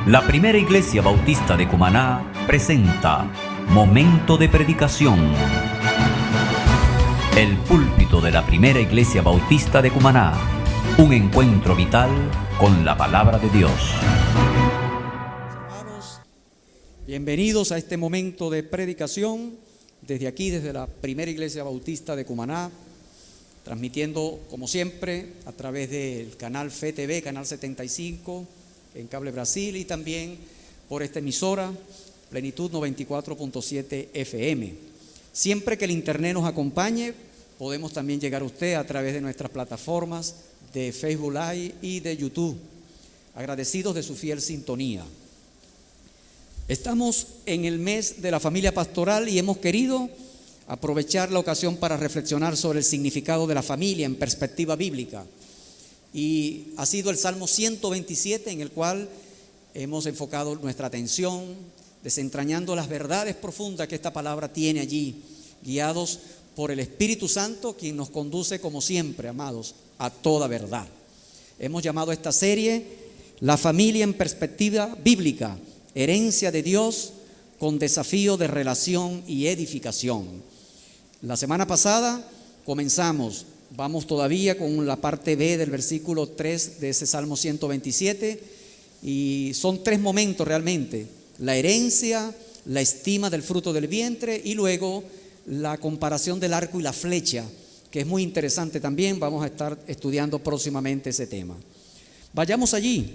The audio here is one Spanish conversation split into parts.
La Primera Iglesia Bautista de Cumaná presenta Momento de Predicación. El púlpito de la Primera Iglesia Bautista de Cumaná. Un encuentro vital con la palabra de Dios. Hermanos, bienvenidos a este momento de predicación desde aquí, desde la Primera Iglesia Bautista de Cumaná, transmitiendo como siempre a través del canal FETV, canal 75 en Cable Brasil, y también por esta emisora Plenitud 94.7 FM. Siempre que el internet nos acompañe, podemos también llegar a usted a través de nuestras plataformas de Facebook Live y de YouTube. Agradecidos de su fiel sintonía. Estamos en el mes de la familia pastoral y hemos querido aprovechar la ocasión para reflexionar sobre el significado de la familia en perspectiva bíblica. Y ha sido el Salmo 127 en el cual hemos enfocado nuestra atención, desentrañando las verdades profundas que esta palabra tiene allí, guiados por el Espíritu Santo, quien nos conduce como siempre, amados, a toda verdad. Hemos llamado a esta serie La familia en perspectiva bíblica, herencia de Dios con desafío de relación y edificación. La semana pasada comenzamos, vamos todavía con la parte B del versículo 3 de ese Salmo 127, y son tres momentos realmente: la herencia, la estima del fruto del vientre y luego la comparación del arco y la flecha, que es muy interesante también. Vamos a estar estudiando próximamente ese tema. Vayamos allí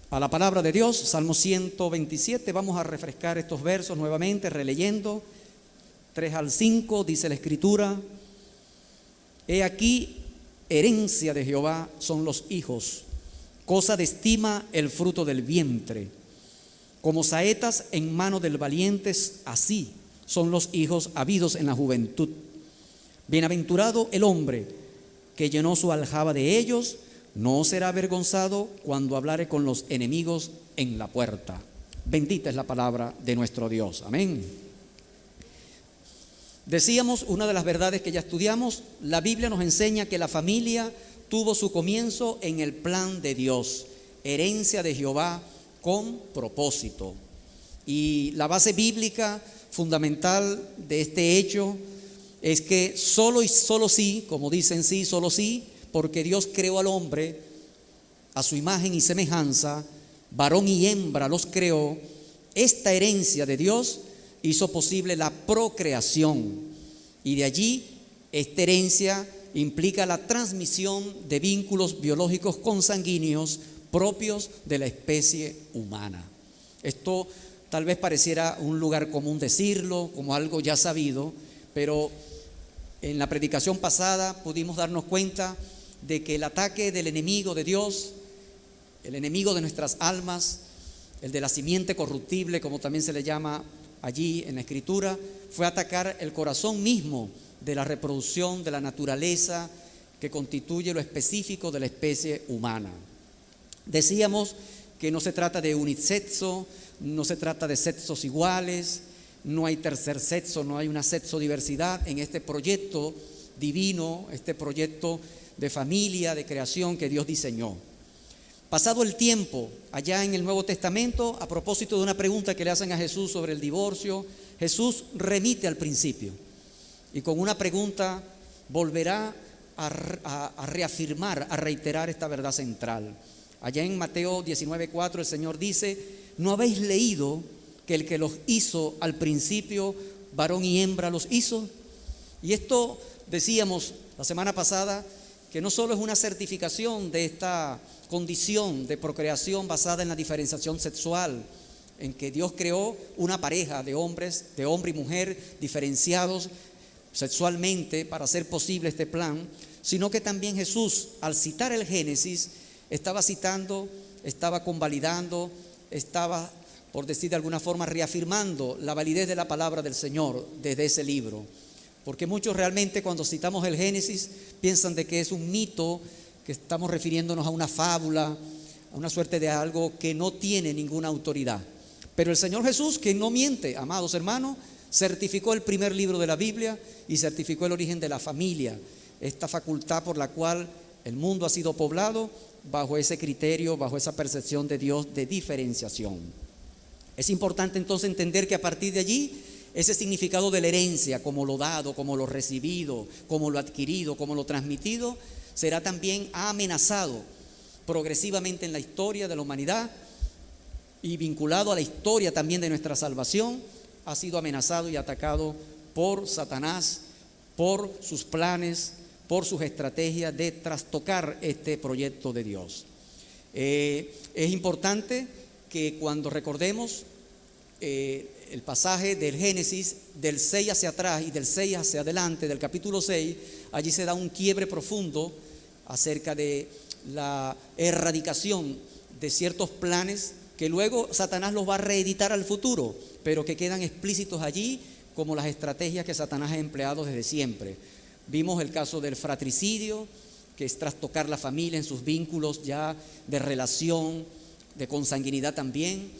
a la palabra de Dios, Salmo 127. Vamos a refrescar estos versos nuevamente, releyendo 3 al 5. Dice la Escritura: He aquí, herencia de Jehová son los hijos, cosa de estima el fruto del vientre. Como saetas en mano del valiente, así son los hijos habidos en la juventud. Bienaventurado el hombre que llenó su aljaba de ellos, no será avergonzado cuando hablare con los enemigos en la puerta. Bendita es la palabra de nuestro Dios. Amén. Decíamos, una de las verdades que ya estudiamos, la Biblia nos enseña que la familia tuvo su comienzo en el plan de Dios, herencia de Jehová con propósito. Y la base bíblica fundamental de este hecho es que solo y solo sí, como dicen sí, solo sí, porque Dios creó al hombre a su imagen y semejanza, varón y hembra los creó. Esta herencia de Dios hizo posible la procreación, y de allí esta herencia implica la transmisión de vínculos biológicos consanguíneos propios de la especie humana. Esto tal vez pareciera un lugar común decirlo, como algo ya sabido, pero en la predicación pasada pudimos darnos cuenta de que el ataque del enemigo de Dios, el enemigo de nuestras almas, el de la simiente corruptible, como también se le llama allí en la Escritura, fue atacar el corazón mismo de la reproducción de la naturaleza que constituye lo específico de la especie humana. Decíamos que no se trata de unisexo, no se trata de sexos iguales, no hay tercer sexo, no hay una sexodiversidad en este proyecto divino, este proyecto de familia, de creación que Dios diseñó. Pasado el tiempo, allá en el Nuevo Testamento, a propósito de una pregunta que le hacen a Jesús sobre el divorcio, Jesús remite al principio y con una pregunta volverá a reafirmar, a reiterar esta verdad central. Allá en Mateo 19:4 el Señor dice: ¿No habéis leído que el que los hizo al principio, varón y hembra los hizo? Y esto decíamos la semana pasada, que no solo es una certificación de esta condición de procreación basada en la diferenciación sexual, en que Dios creó una pareja de hombres, de hombre y mujer, diferenciados sexualmente para hacer posible este plan, sino que también Jesús, al citar el Génesis, estaba citando, estaba convalidando, estaba, por decir de alguna forma, reafirmando la validez de la palabra del Señor desde ese libro. Porque muchos realmente, cuando citamos el Génesis, piensan de que es un mito, que estamos refiriéndonos a una fábula, a una suerte de algo que no tiene ninguna autoridad. Pero el Señor Jesús, que no miente, amados hermanos, certificó el primer libro de la Biblia y certificó el origen de la familia, esta facultad por la cual El mundo ha sido poblado bajo ese criterio, bajo esa percepción de Dios de diferenciación. Es importante entonces entender que a partir de allí, ese significado de la herencia, como lo dado, como lo recibido, como lo adquirido, como lo transmitido, será también amenazado progresivamente en la historia de la humanidad y vinculado a la historia también de nuestra salvación. Ha sido amenazado y atacado por Satanás, por sus planes, por sus estrategias de trastocar este proyecto de Dios. Es importante que cuando recordemos el pasaje del Génesis, del 6 hacia atrás y del 6 hacia adelante, del capítulo 6, allí se da un quiebre profundo acerca de la erradicación de ciertos planes que luego Satanás los va a reeditar al futuro, pero que quedan explícitos allí como las estrategias que Satanás ha empleado desde siempre. Vimos el caso del fratricidio, que es trastocar la familia en sus vínculos ya de relación, de consanguinidad también,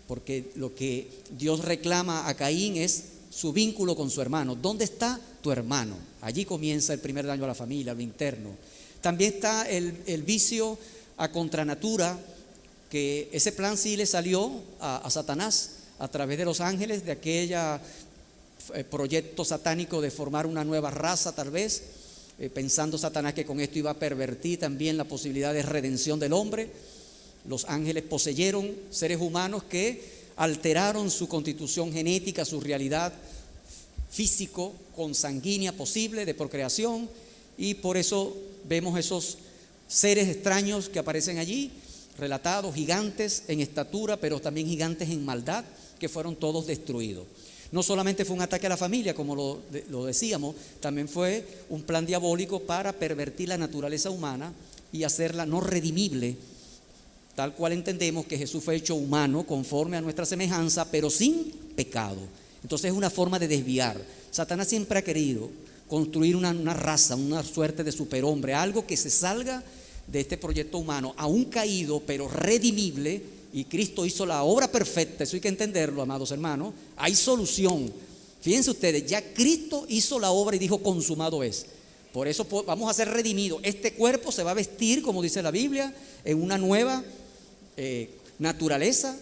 porque lo que Dios reclama a Caín es su vínculo con su hermano. ¿Dónde está tu hermano? Allí comienza el primer daño a la familia, lo interno. También está el vicio a contranatura, que ese plan sí le salió a Satanás a través de los ángeles, de aquella proyecto satánico de formar una nueva raza tal vez, pensando Satanás que con esto iba a pervertir también la posibilidad de redención del hombre. Los ángeles poseyeron seres humanos que alteraron su constitución genética, su realidad físico, consanguínea posible de procreación, y por eso vemos esos seres extraños que aparecen allí, relatados, gigantes en estatura, pero también gigantes en maldad, que fueron todos destruidos. No solamente fue un ataque a la familia, como lo decíamos, también fue un plan diabólico para pervertir la naturaleza humana y hacerla no redimible, tal cual entendemos que Jesús fue hecho humano conforme a nuestra semejanza, pero sin pecado. Entonces es una forma de desviar. Satanás siempre ha querido construir una raza, una suerte de superhombre, algo que se salga de este proyecto humano, aún caído, pero redimible. Y Cristo hizo la obra perfecta, eso hay que entenderlo, amados hermanos. Hay solución. Fíjense ustedes, ya Cristo hizo la obra y dijo: consumado es. Por eso vamos a ser redimidos. Este cuerpo se va a vestir, como dice la Biblia, en una nueva naturaleza,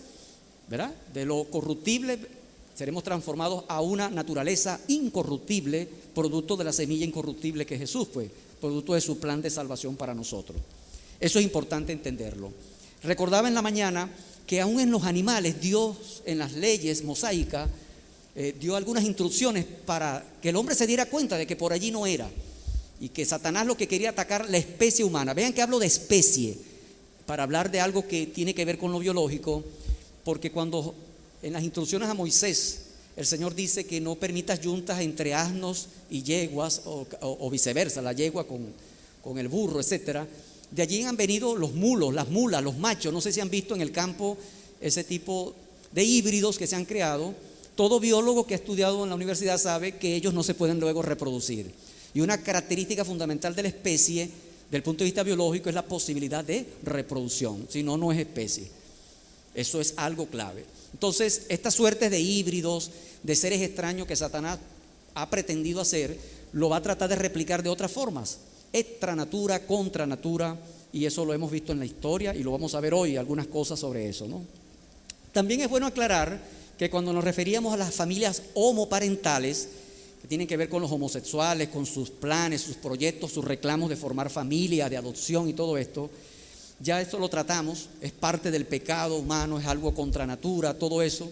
¿verdad? De lo corruptible seremos transformados a una naturaleza incorruptible, producto de la semilla incorruptible que Jesús fue, producto de su plan de salvación para nosotros. Eso es importante entenderlo. Recordaba en la mañana que aún en los animales Dios, en las leyes mosaicas, dio algunas instrucciones para que el hombre se diera cuenta de que por allí no era, y que Satanás lo que quería atacar la especie humana. Vean que hablo de especie para hablar de algo que tiene que ver con lo biológico, porque cuando en las instrucciones a Moisés el Señor dice que no permitas yuntas entre asnos y yeguas, o viceversa, la yegua con el burro, etcétera. De allí han venido los mulos, las mulas, los machos. No sé si han visto en el campo ese tipo de híbridos que se han creado. Todo biólogo que ha estudiado en la universidad sabe que ellos no se pueden luego reproducir. Y una característica fundamental de la especie, desde el punto de vista biológico, es la posibilidad de reproducción. Si no, no es especie. Eso es algo clave. Entonces, estas suertes de híbridos, de seres extraños que Satanás ha pretendido hacer, lo va a tratar de replicar de otras formas. Extranatura, contranatura, y eso lo hemos visto en la historia y lo vamos a ver hoy, algunas cosas sobre eso, ¿no? También es bueno aclarar que cuando nos referíamos a las familias homoparentales, que tienen que ver con los homosexuales, con sus planes, sus proyectos, sus reclamos de formar familia, de adopción y todo esto, ya esto lo tratamos, es parte del pecado humano, es algo contra natura, todo eso.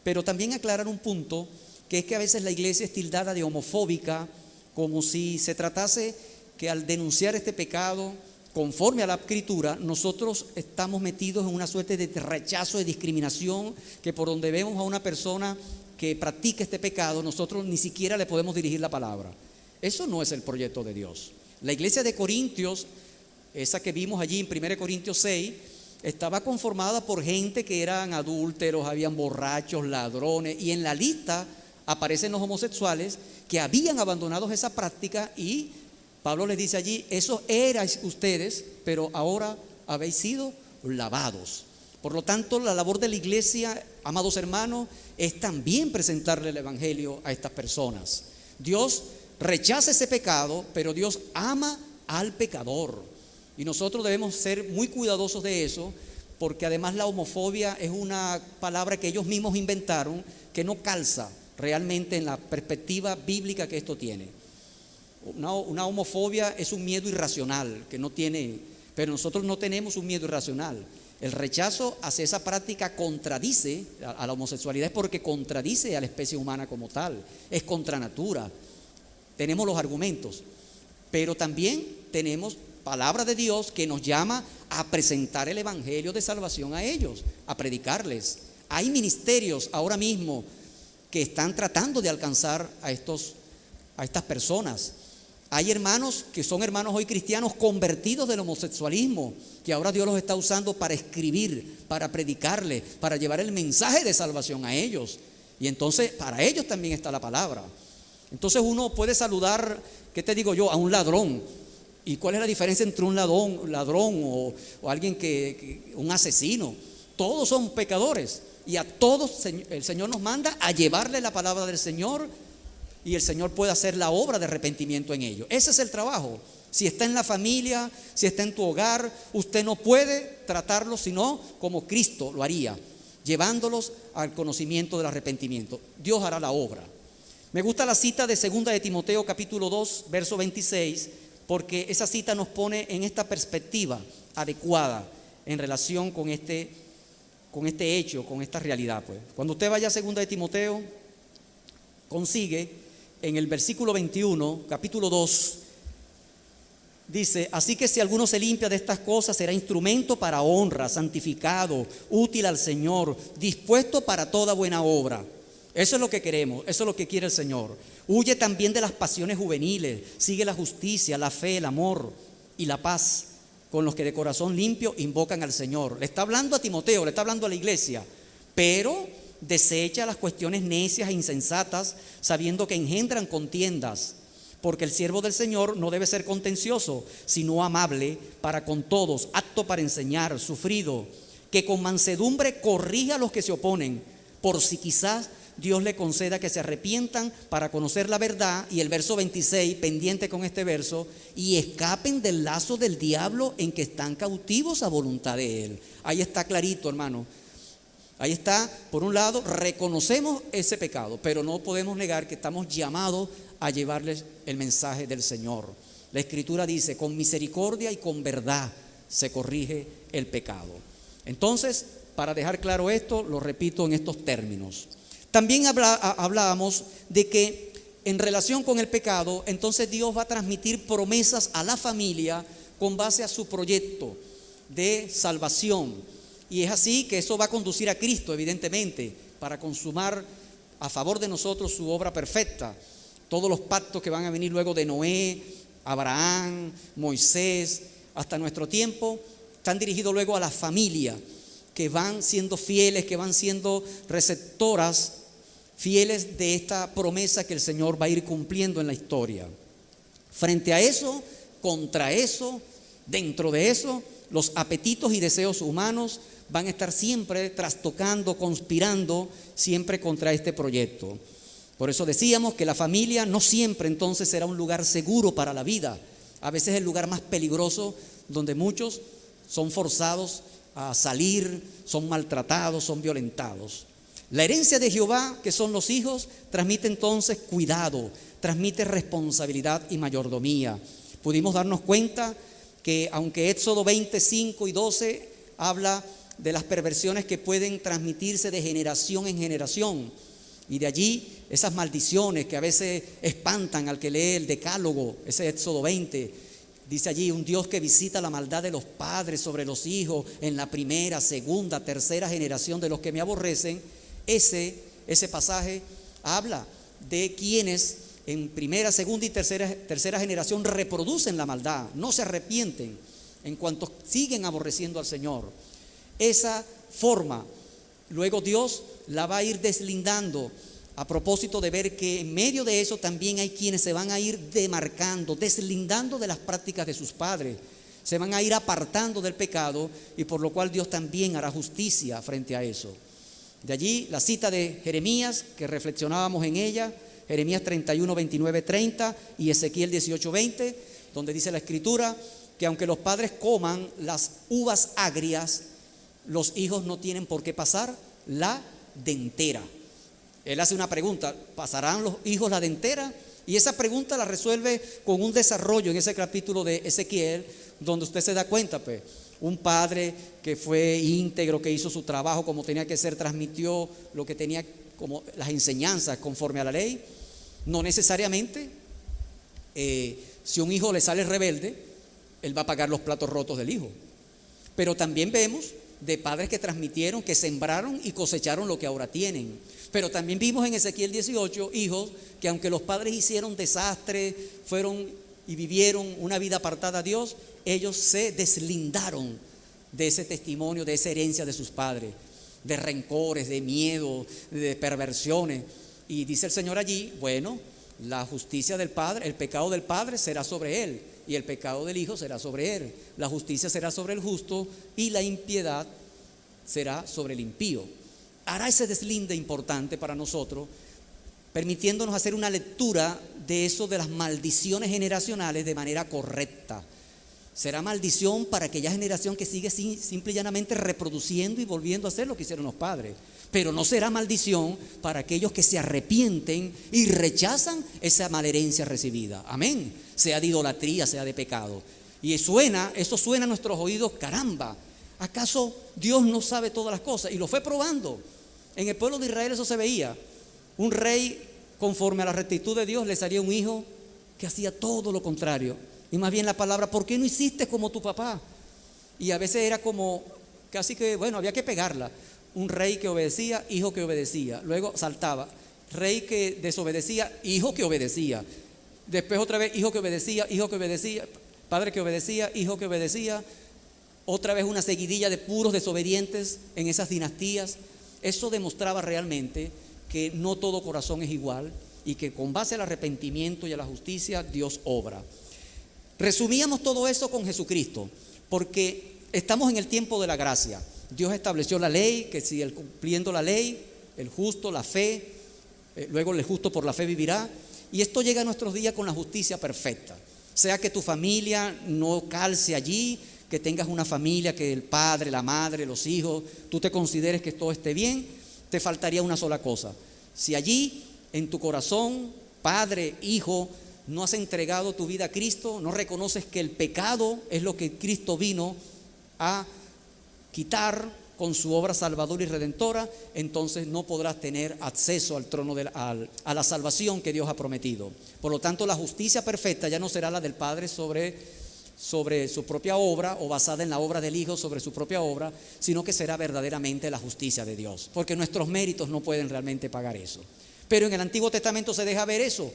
Pero también aclarar un punto, que es que a veces la iglesia es tildada de homofóbica, como si se tratase que al denunciar este pecado conforme a la Escritura, nosotros estamos metidos en una suerte de rechazo, de discriminación, que por donde vemos a una persona que practica este pecado, nosotros ni siquiera le podemos dirigir la palabra. Eso no es el proyecto de Dios. La iglesia de Corintios, esa que vimos allí en 1 Corintios 6, estaba conformada por gente que eran adúlteros, habían borrachos, ladrones, y en la lista aparecen los homosexuales que habían abandonado esa práctica, y Pablo les dice allí: eso erais ustedes, pero ahora habéis sido lavados. Por lo tanto, la labor de la iglesia, amados hermanos, es también presentarle el evangelio a estas personas. Dios rechaza ese pecado, pero Dios ama al pecador. Y nosotros debemos ser muy cuidadosos de eso, porque además la homofobia es una palabra que ellos mismos inventaron, que no calza realmente en la perspectiva bíblica que esto tiene. Una homofobia es un miedo irracional, que no tiene, pero nosotros no tenemos un miedo irracional. El rechazo hacia esa práctica contradice a la homosexualidad, es porque contradice a la especie humana como tal, es contra natura. Tenemos los argumentos, pero también tenemos palabra de Dios que nos llama a presentar el evangelio de salvación a ellos, a predicarles. Hay ministerios ahora mismo que están tratando de alcanzar a estas personas. Hay hermanos que son hermanos hoy cristianos convertidos del homosexualismo, que ahora Dios los está usando para escribir, para predicarles, para llevar el mensaje de salvación a ellos. Y entonces para ellos también está la palabra. Entonces uno puede saludar, ¿qué te digo yo?, a un ladrón. ¿Y cuál es la diferencia entre un ladrón o alguien un asesino? Todos son pecadores y a todos el Señor nos manda a llevarle la palabra del Señor, y el Señor puede hacer la obra de arrepentimiento en ellos. Ese es el trabajo. Si está en la familia, si está en tu hogar, usted no puede tratarlos sino como Cristo lo haría, llevándolos al conocimiento del arrepentimiento. Dios hará la obra. Me gusta la cita de 2 de Timoteo capítulo 2, verso 26, porque esa cita nos pone en esta perspectiva adecuada en relación con este hecho, con esta realidad. Pues, cuando usted vaya a 2 de Timoteo, consigue en el versículo 21, capítulo 2, dice: así que si alguno se limpia de estas cosas, será instrumento para honra, santificado, útil al Señor, dispuesto para toda buena obra. Eso es lo que queremos, eso es lo que quiere el Señor. Huye también de las pasiones juveniles, sigue la justicia, la fe, el amor y la paz, con los que de corazón limpio invocan al Señor. Le está hablando a Timoteo, le está hablando a la iglesia, pero desecha las cuestiones necias e insensatas, sabiendo que engendran contiendas, porque el siervo del Señor no debe ser contencioso, sino amable para con todos, apto para enseñar, sufrido, que con mansedumbre corrija a los que se oponen, por si quizás Dios le conceda que se arrepientan para conocer la verdad. Y el verso 26, pendiente con este verso: y escapen del lazo del diablo en que están cautivos a voluntad de él. Ahí está clarito, hermano. Ahí está, por un lado, reconocemos ese pecado, pero no podemos negar que estamos llamados a llevarles el mensaje del Señor. La Escritura dice: con misericordia y con verdad se corrige el pecado. Entonces, para dejar claro esto, lo repito en estos términos. También hablábamos de que en relación con el pecado, entonces Dios va a transmitir promesas a la familia con base a su proyecto de salvación. Y es así que eso va a conducir a Cristo, evidentemente, para consumar a favor de nosotros su obra perfecta. Todos los pactos que van a venir luego de Noé, Abraham, Moisés, hasta nuestro tiempo, están dirigidos luego a la familia, que van siendo fieles, que van siendo receptoras fieles de esta promesa que el Señor va a ir cumpliendo en la historia. Frente a eso, contra eso, dentro de eso, los apetitos y deseos humanos van a estar siempre trastocando, conspirando siempre contra este proyecto. Por eso decíamos que la familia no siempre entonces será un lugar seguro para la vida. A veces es el lugar más peligroso, donde muchos son forzados a salir, son maltratados, son violentados. La herencia de Jehová, que son los hijos, transmite entonces cuidado, transmite responsabilidad y mayordomía. Pudimos darnos cuenta que aunque Éxodo 25 y 12 habla de las perversiones que pueden transmitirse de generación en generación, y de allí esas maldiciones que a veces espantan al que lee el decálogo, ese Éxodo 20, dice allí: un Dios que visita la maldad de los padres sobre los hijos en la primera, segunda, tercera generación de los que me aborrecen. Ese pasaje habla de quienes en primera, segunda y tercera generación reproducen la maldad, no se arrepienten en cuanto siguen aborreciendo al Señor. Esa forma, luego Dios la va a ir deslindando, a propósito de ver que en medio de eso también hay quienes se van a ir demarcando, deslindando de las prácticas de sus padres, se van a ir apartando del pecado, y por lo cual Dios también hará justicia frente a eso. De allí la cita de Jeremías, que reflexionábamos en ella, Jeremías 31, 29, 30 y Ezequiel 18, 20, donde dice la Escritura que aunque los padres coman las uvas agrias, los hijos no tienen por qué pasar la dentera. Él hace una pregunta: ¿pasarán los hijos la dentera? Y esa pregunta la resuelve con un desarrollo en ese capítulo de Ezequiel, donde usted se da cuenta, pues, un padre que fue íntegro, que hizo su trabajo como tenía que ser, transmitió lo que tenía como las enseñanzas conforme a la ley. No necesariamente, si un hijo le sale rebelde, él va a pagar los platos rotos del hijo. Pero también vemos de padres que transmitieron, que sembraron y cosecharon lo que ahora tienen. Pero también vimos en Ezequiel 18 hijos que, aunque los padres hicieron desastre, fueron y vivieron una vida apartada a Dios, ellos se deslindaron de ese testimonio, de esa herencia de sus padres, de rencores, de miedo, de perversiones. Y dice el Señor allí: bueno, la justicia del padre, el pecado del padre será sobre él, y el pecado del hijo será sobre él. La justicia será sobre el justo, y la impiedad será sobre el impío. Hará ese deslinde importante para nosotros, permitiéndonos hacer una lectura de eso, de las maldiciones generacionales, de manera correcta. Será maldición para aquella generación que sigue simple y llanamente reproduciendo y volviendo a hacer lo que hicieron los padres. Pero no será maldición para aquellos que se arrepienten y rechazan esa malherencia recibida. Amén. Sea de idolatría, sea de pecado. Y eso suena a nuestros oídos: caramba, ¿acaso Dios no sabe todas las cosas? Y lo fue probando. En el pueblo de Israel eso se veía. Un rey, conforme a la rectitud de Dios, le salía un hijo que hacía todo lo contrario. Y más bien la palabra: ¿por qué no hiciste como tu papá? Y a veces era como, casi que, bueno, había que pegarla. Un rey que obedecía, hijo que obedecía. Luego saltaba. Rey que desobedecía, hijo que obedecía. Después otra vez, hijo que obedecía, hijo que obedecía. Padre que obedecía, hijo que obedecía. Otra vez una seguidilla de puros desobedientes en esas dinastías. Eso demostraba realmente que no todo corazón es igual, y que con base al arrepentimiento y a la justicia Dios obra. Resumíamos todo eso con Jesucristo, porque estamos en el tiempo de la gracia. Dios estableció la ley, que si cumpliendo la ley, el justo, la fe, luego el justo por la fe vivirá. Y esto llega a nuestros días con la justicia perfecta. Sea que tu familia no calce allí, que tengas una familia, que el padre, la madre, los hijos, tú te consideres que todo esté bien, te faltaría una sola cosa. Si allí en tu corazón, padre, hijo, no has entregado tu vida a Cristo, no reconoces que el pecado es lo que Cristo vino a quitar con su obra salvadora y redentora, entonces no podrás tener acceso al trono a la salvación que Dios ha prometido. Por lo tanto, la justicia perfecta ya no será la del Padre sobre su propia obra, o basada en la obra del Hijo sobre su propia obra, sino que será verdaderamente la justicia de Dios, porque nuestros méritos no pueden realmente pagar eso. Pero en el Antiguo Testamento se deja ver eso,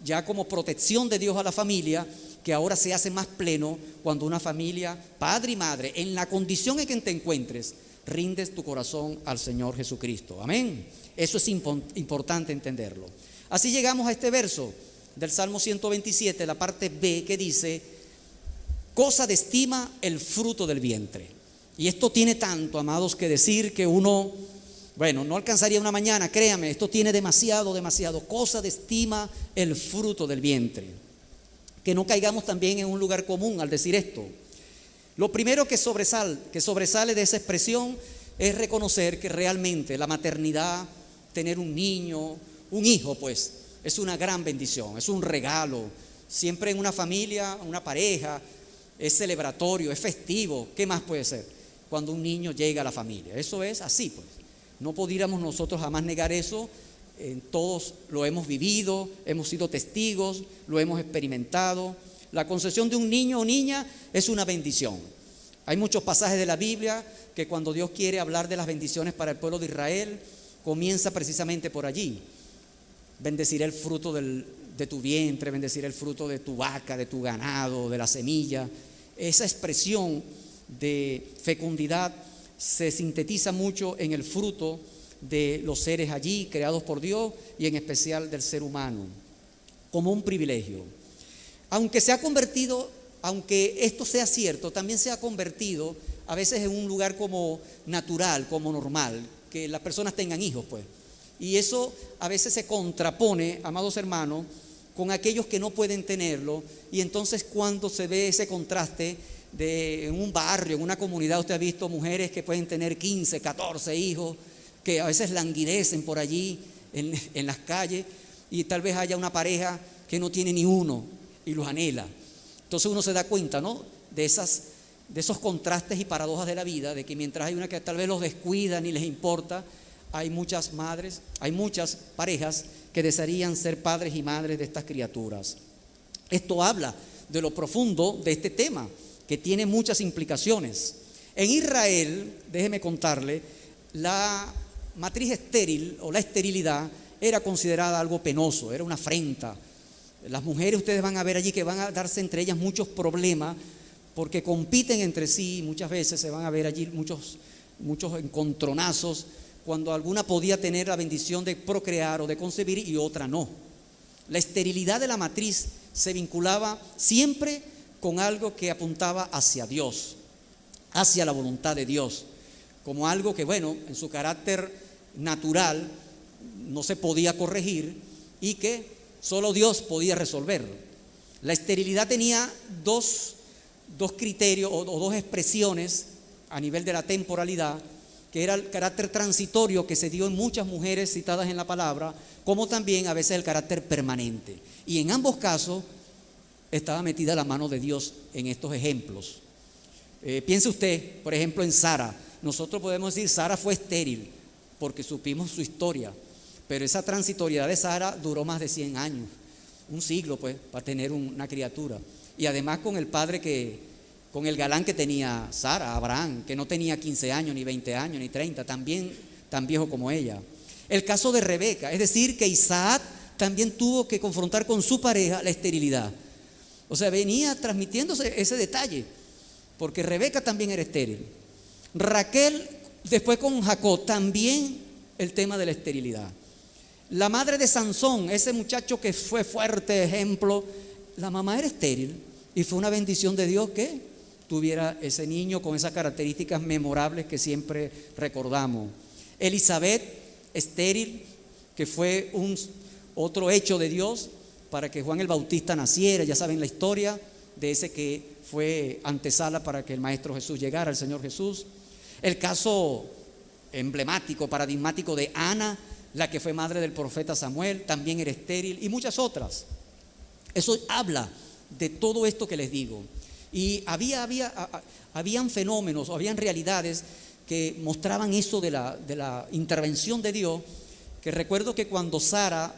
ya como protección de Dios a la familia, que ahora se hace más pleno cuando una familia, padre y madre, en la condición en que te encuentres, rindes tu corazón al Señor Jesucristo. Amén. Eso es importante entenderlo. Así llegamos a este verso del Salmo 127, la parte B, que dice: cosa de estima el fruto del vientre. Y esto tiene tanto, amados, que decir, que uno, bueno, no alcanzaría una mañana, créame, esto tiene demasiado. Cosa de estima el fruto del vientre. Que no caigamos también en un lugar común al decir esto. Lo primero que sobresale de esa expresión es reconocer que realmente la maternidad, tener un niño, un hijo, pues, es una gran bendición, es un regalo. Siempre en una familia, una pareja, es celebratorio, es festivo. ¿Qué más puede ser cuando un niño llega a la familia? Eso es así, pues. No pudiéramos nosotros jamás negar eso. Todos lo hemos vivido, hemos sido testigos, lo hemos experimentado. La concepción de un niño o niña es una bendición. Hay muchos pasajes de la Biblia que, cuando Dios quiere hablar de las bendiciones para el pueblo de Israel, comienza precisamente por allí. Bendeciré el fruto de tu vientre, bendeciré el fruto de tu vaca, de tu ganado, de la semilla. Esa expresión de fecundidad se sintetiza mucho en el fruto de los seres allí creados por Dios, y en especial del ser humano, como un privilegio. Aunque esto sea cierto, también se ha convertido a veces en un lugar como natural, como normal, que las personas tengan hijos, pues. Y eso a veces se contrapone, amados hermanos, con aquellos que no pueden tenerlo. Y entonces cuando se ve ese contraste en un barrio, en una comunidad, usted ha visto mujeres que pueden tener 15, 14 hijos, que a veces languidecen por allí en las calles, y tal vez haya una pareja que no tiene ni uno y los anhela. Entonces uno se da cuenta, ¿no?, de esos contrastes y paradojas de la vida, de que mientras hay una que tal vez los descuida ni les importa, hay muchas madres, hay muchas parejas que desearían ser padres y madres de estas criaturas. Esto habla de lo profundo de este tema, que tiene muchas implicaciones. En Israel, déjeme contarle, la matriz estéril o la esterilidad era considerada algo penoso, era una afrenta. Las mujeres, ustedes van a ver allí que van a darse entre ellas muchos problemas porque compiten entre sí. Muchas veces se van a ver allí muchos encontronazos cuando alguna podía tener la bendición de procrear o de concebir y otra no. La esterilidad de la matriz se vinculaba siempre con algo que apuntaba hacia Dios, hacia la voluntad de Dios, como algo que, bueno, en su carácter natural no se podía corregir y que solo Dios podía resolver. La esterilidad tenía dos criterios o dos expresiones a nivel de la temporalidad, que era el carácter transitorio que se dio en muchas mujeres citadas en la palabra, como también a veces el carácter permanente. Y en ambos casos estaba metida la mano de Dios en estos ejemplos. Piense usted, por ejemplo, en Sara. Nosotros podemos decir Sara fue estéril porque supimos su historia, pero esa transitoriedad de Sara duró más de 100 años, un siglo pues, para tener una criatura. Y además con con el galán que tenía Sara, Abraham, que no tenía 15 años, ni 20 años, ni 30, también tan viejo como ella. El caso de Rebeca, es decir, que Isaac también tuvo que confrontar con su pareja la esterilidad. O sea, venía transmitiéndose ese detalle, porque Rebeca también era estéril. Raquel, después con Jacob, también el tema de la esterilidad. La madre de Sansón, ese muchacho que fue fuerte ejemplo, la mamá era estéril y fue una bendición de Dios que tuviera ese niño con esas características memorables que siempre recordamos. Elizabeth, estéril, que fue otro hecho de Dios para que Juan el Bautista naciera. Ya saben la historia de ese que fue antesala para que el Maestro Jesús llegara, el Señor Jesús. El caso emblemático, paradigmático de Ana, la que fue madre del profeta Samuel, también era estéril, y muchas otras. Eso habla de todo esto que les digo. Y habían fenómenos, habían realidades que mostraban eso de la intervención de Dios, que recuerdo que cuando Sara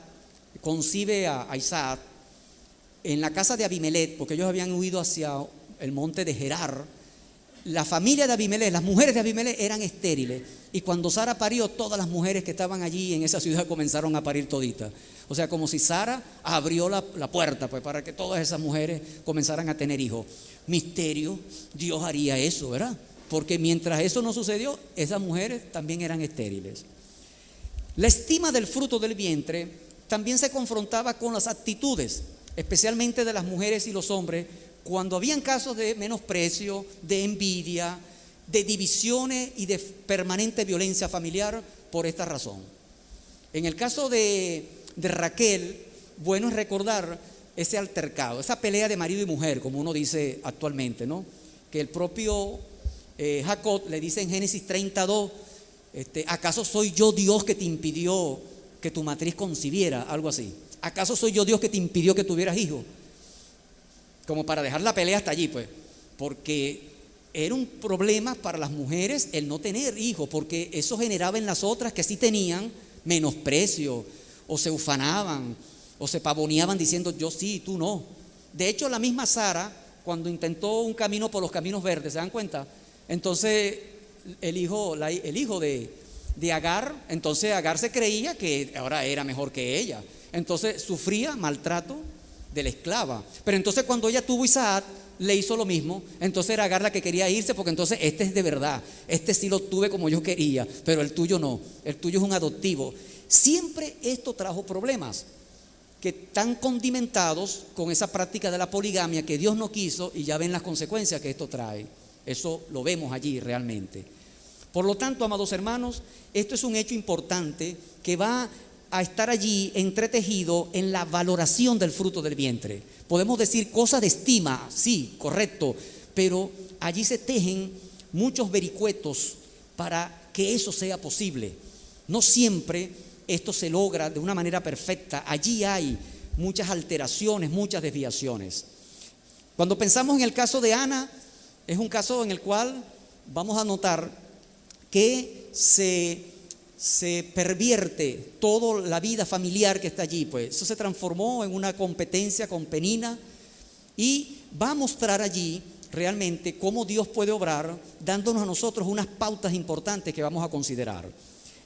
concibe a Isaac en la casa de Abimelech, porque ellos habían huido hacia el monte de Gerar, la familia de Abimelech, las mujeres de Abimelech eran estériles, y cuando Sara parió, todas las mujeres que estaban allí en esa ciudad comenzaron a parir toditas. O sea, como si Sara abrió la puerta pues, para que todas esas mujeres comenzaran a tener hijos. Misterio, Dios haría eso, ¿verdad? Porque mientras eso no sucedió, esas mujeres también eran estériles. La estima del fruto del vientre también se confrontaba con las actitudes, especialmente de las mujeres y los hombres, cuando habían casos de menosprecio, de envidia, de divisiones y de permanente violencia familiar por esta razón. En el caso de Raquel, bueno es recordar ese altercado, esa pelea de marido y mujer, como uno dice actualmente, ¿no? Que el propio Jacob le dice en Génesis 32, ¿acaso soy yo Dios que te impidió que tu matriz concibiera? Algo así. ¿Acaso soy yo Dios que te impidió que tuvieras hijos? Como para dejar la pelea hasta allí, pues, porque era un problema para las mujeres el no tener hijos, porque eso generaba en las otras que sí tenían menosprecio, o se ufanaban, o se pavoneaban diciendo yo sí, tú no. De hecho, la misma Sara, cuando intentó un camino por los caminos verdes, ¿se dan cuenta? Entonces, el hijo de Agar, entonces Agar se creía que ahora era mejor que ella. Entonces, sufría maltrato de la esclava. Pero entonces cuando ella tuvo Isaac, le hizo lo mismo. Entonces era Agar la que quería irse, porque entonces este es de verdad, este sí lo tuve como yo quería, pero el tuyo no, el tuyo es un adoptivo. Siempre esto trajo problemas que están condimentados con esa práctica de la poligamia que Dios no quiso, y ya ven las consecuencias que esto trae. Eso lo vemos allí realmente. Por lo tanto, amados hermanos, esto es un hecho importante que va a estar allí entretejido en la valoración del fruto del vientre. Podemos decir cosas de estima, sí, correcto, pero allí se tejen muchos vericuetos para que eso sea posible. No siempre esto se logra de una manera perfecta. Allí hay muchas alteraciones, muchas desviaciones. Cuando pensamos en el caso de Ana, es un caso en el cual vamos a notar que se pervierte toda la vida familiar que está allí. Pues eso se transformó en una competencia con Penina y va a mostrar allí realmente cómo Dios puede obrar, dándonos a nosotros unas pautas importantes que vamos a considerar.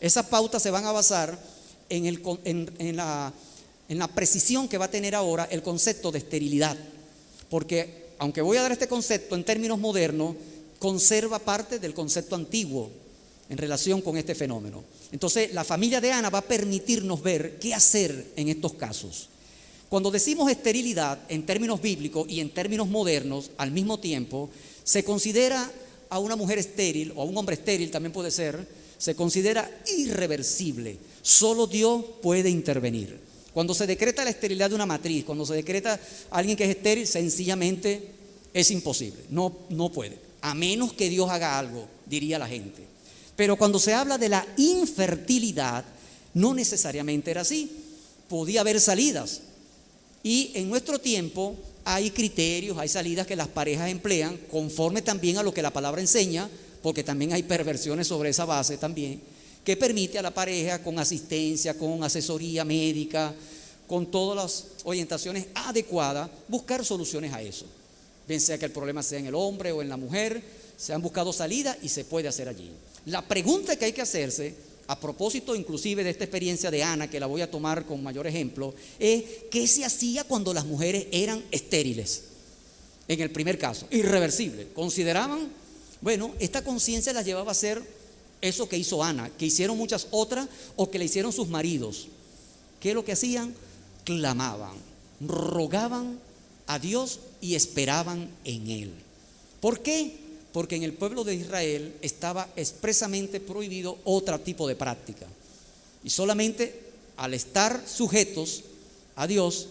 Esas pautas se van a basar en la precisión que va a tener ahora el concepto de esterilidad, porque aunque voy a dar este concepto en términos modernos, conserva parte del concepto antiguo en relación con este fenómeno. Entonces, la familia de Ana va a permitirnos ver qué hacer en estos casos. Cuando decimos esterilidad en términos bíblicos y en términos modernos al mismo tiempo, se considera a una mujer estéril o a un hombre estéril también puede ser, se considera irreversible. Solo Dios puede intervenir. Cuando se decreta la esterilidad de una matriz, cuando se decreta a alguien que es estéril, sencillamente es imposible, no puede, a menos que Dios haga algo, diría la gente. Pero cuando se habla de la infertilidad, no necesariamente era así, podía haber salidas. Y en nuestro tiempo hay criterios, hay salidas que las parejas emplean conforme también a lo que la palabra enseña, porque también hay perversiones sobre esa base también, que permite a la pareja con asistencia, con asesoría médica, con todas las orientaciones adecuadas, buscar soluciones a eso. Bien sea que el problema sea en el hombre o en la mujer, se han buscado salidas y se puede hacer allí. La pregunta que hay que hacerse, a propósito inclusive de esta experiencia de Ana, que la voy a tomar como mayor ejemplo, es ¿qué se hacía cuando las mujeres eran estériles? En el primer caso, irreversible. Consideraban, bueno, esta conciencia las llevaba a hacer eso que hizo Ana, que hicieron muchas otras o que le hicieron sus maridos. ¿Qué es lo que hacían? Clamaban, rogaban a Dios y esperaban en Él. ¿Por qué? Porque en el pueblo de Israel estaba expresamente prohibido otro tipo de práctica. Y solamente al estar sujetos a Dios,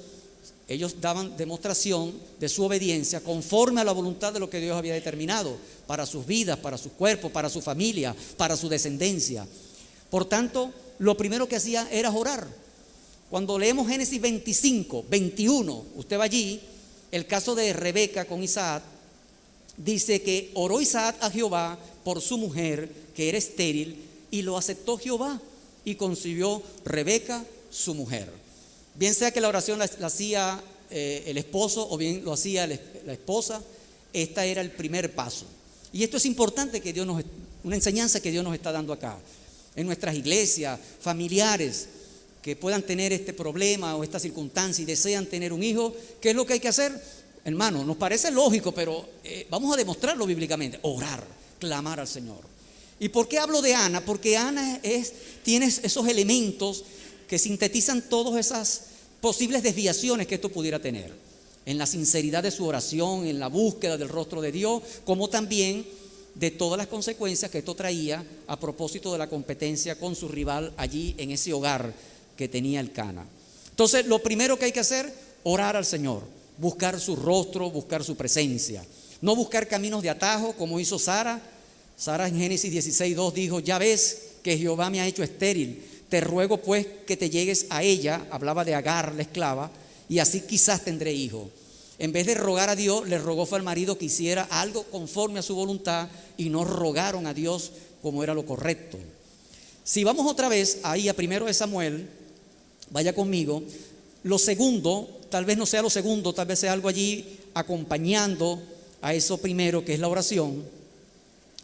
ellos daban demostración de su obediencia conforme a la voluntad de lo que Dios había determinado para sus vidas, para sus cuerpos, para su familia, para su descendencia. Por tanto, lo primero que hacía era orar. Cuando leemos Génesis 25, 21, usted va allí, el caso de Rebeca con Isaac, dice que oró Isaac a Jehová por su mujer, que era estéril, y lo aceptó Jehová, y concibió Rebeca, su mujer. Bien sea que la oración la hacía el esposo o bien lo hacía la esposa, esta era el primer paso. Y esto es importante que una enseñanza que Dios nos está dando acá. En nuestras iglesias, familiares que puedan tener este problema o esta circunstancia y desean tener un hijo, ¿qué es lo que hay que hacer? Hermano, nos parece lógico, pero vamos a demostrarlo bíblicamente. Orar, clamar al Señor. ¿Y por qué hablo de Ana? Porque Ana tiene esos elementos que sintetizan todas esas posibles desviaciones que esto pudiera tener. En la sinceridad de su oración, en la búsqueda del rostro de Dios, como también de todas las consecuencias que esto traía a propósito de la competencia con su rival allí en ese hogar que tenía el Cana. Entonces, lo primero que hay que hacer, orar al Señor, buscar su rostro, buscar su presencia. No buscar caminos de atajo como hizo Sara. Sara en Génesis 16:2 dijo: ya ves que Jehová me ha hecho estéril, te ruego pues que te llegues a ella. Hablaba de Agar, la esclava, y así quizás tendré hijo. En vez de rogar a Dios, le rogó fue al marido que hiciera algo conforme a su voluntad y no rogaron a Dios como era lo correcto. Si vamos otra vez ahí a 1 Samuel, vaya conmigo. Lo segundo, tal vez no sea lo segundo, tal vez sea algo allí acompañando a eso primero, que es la oración.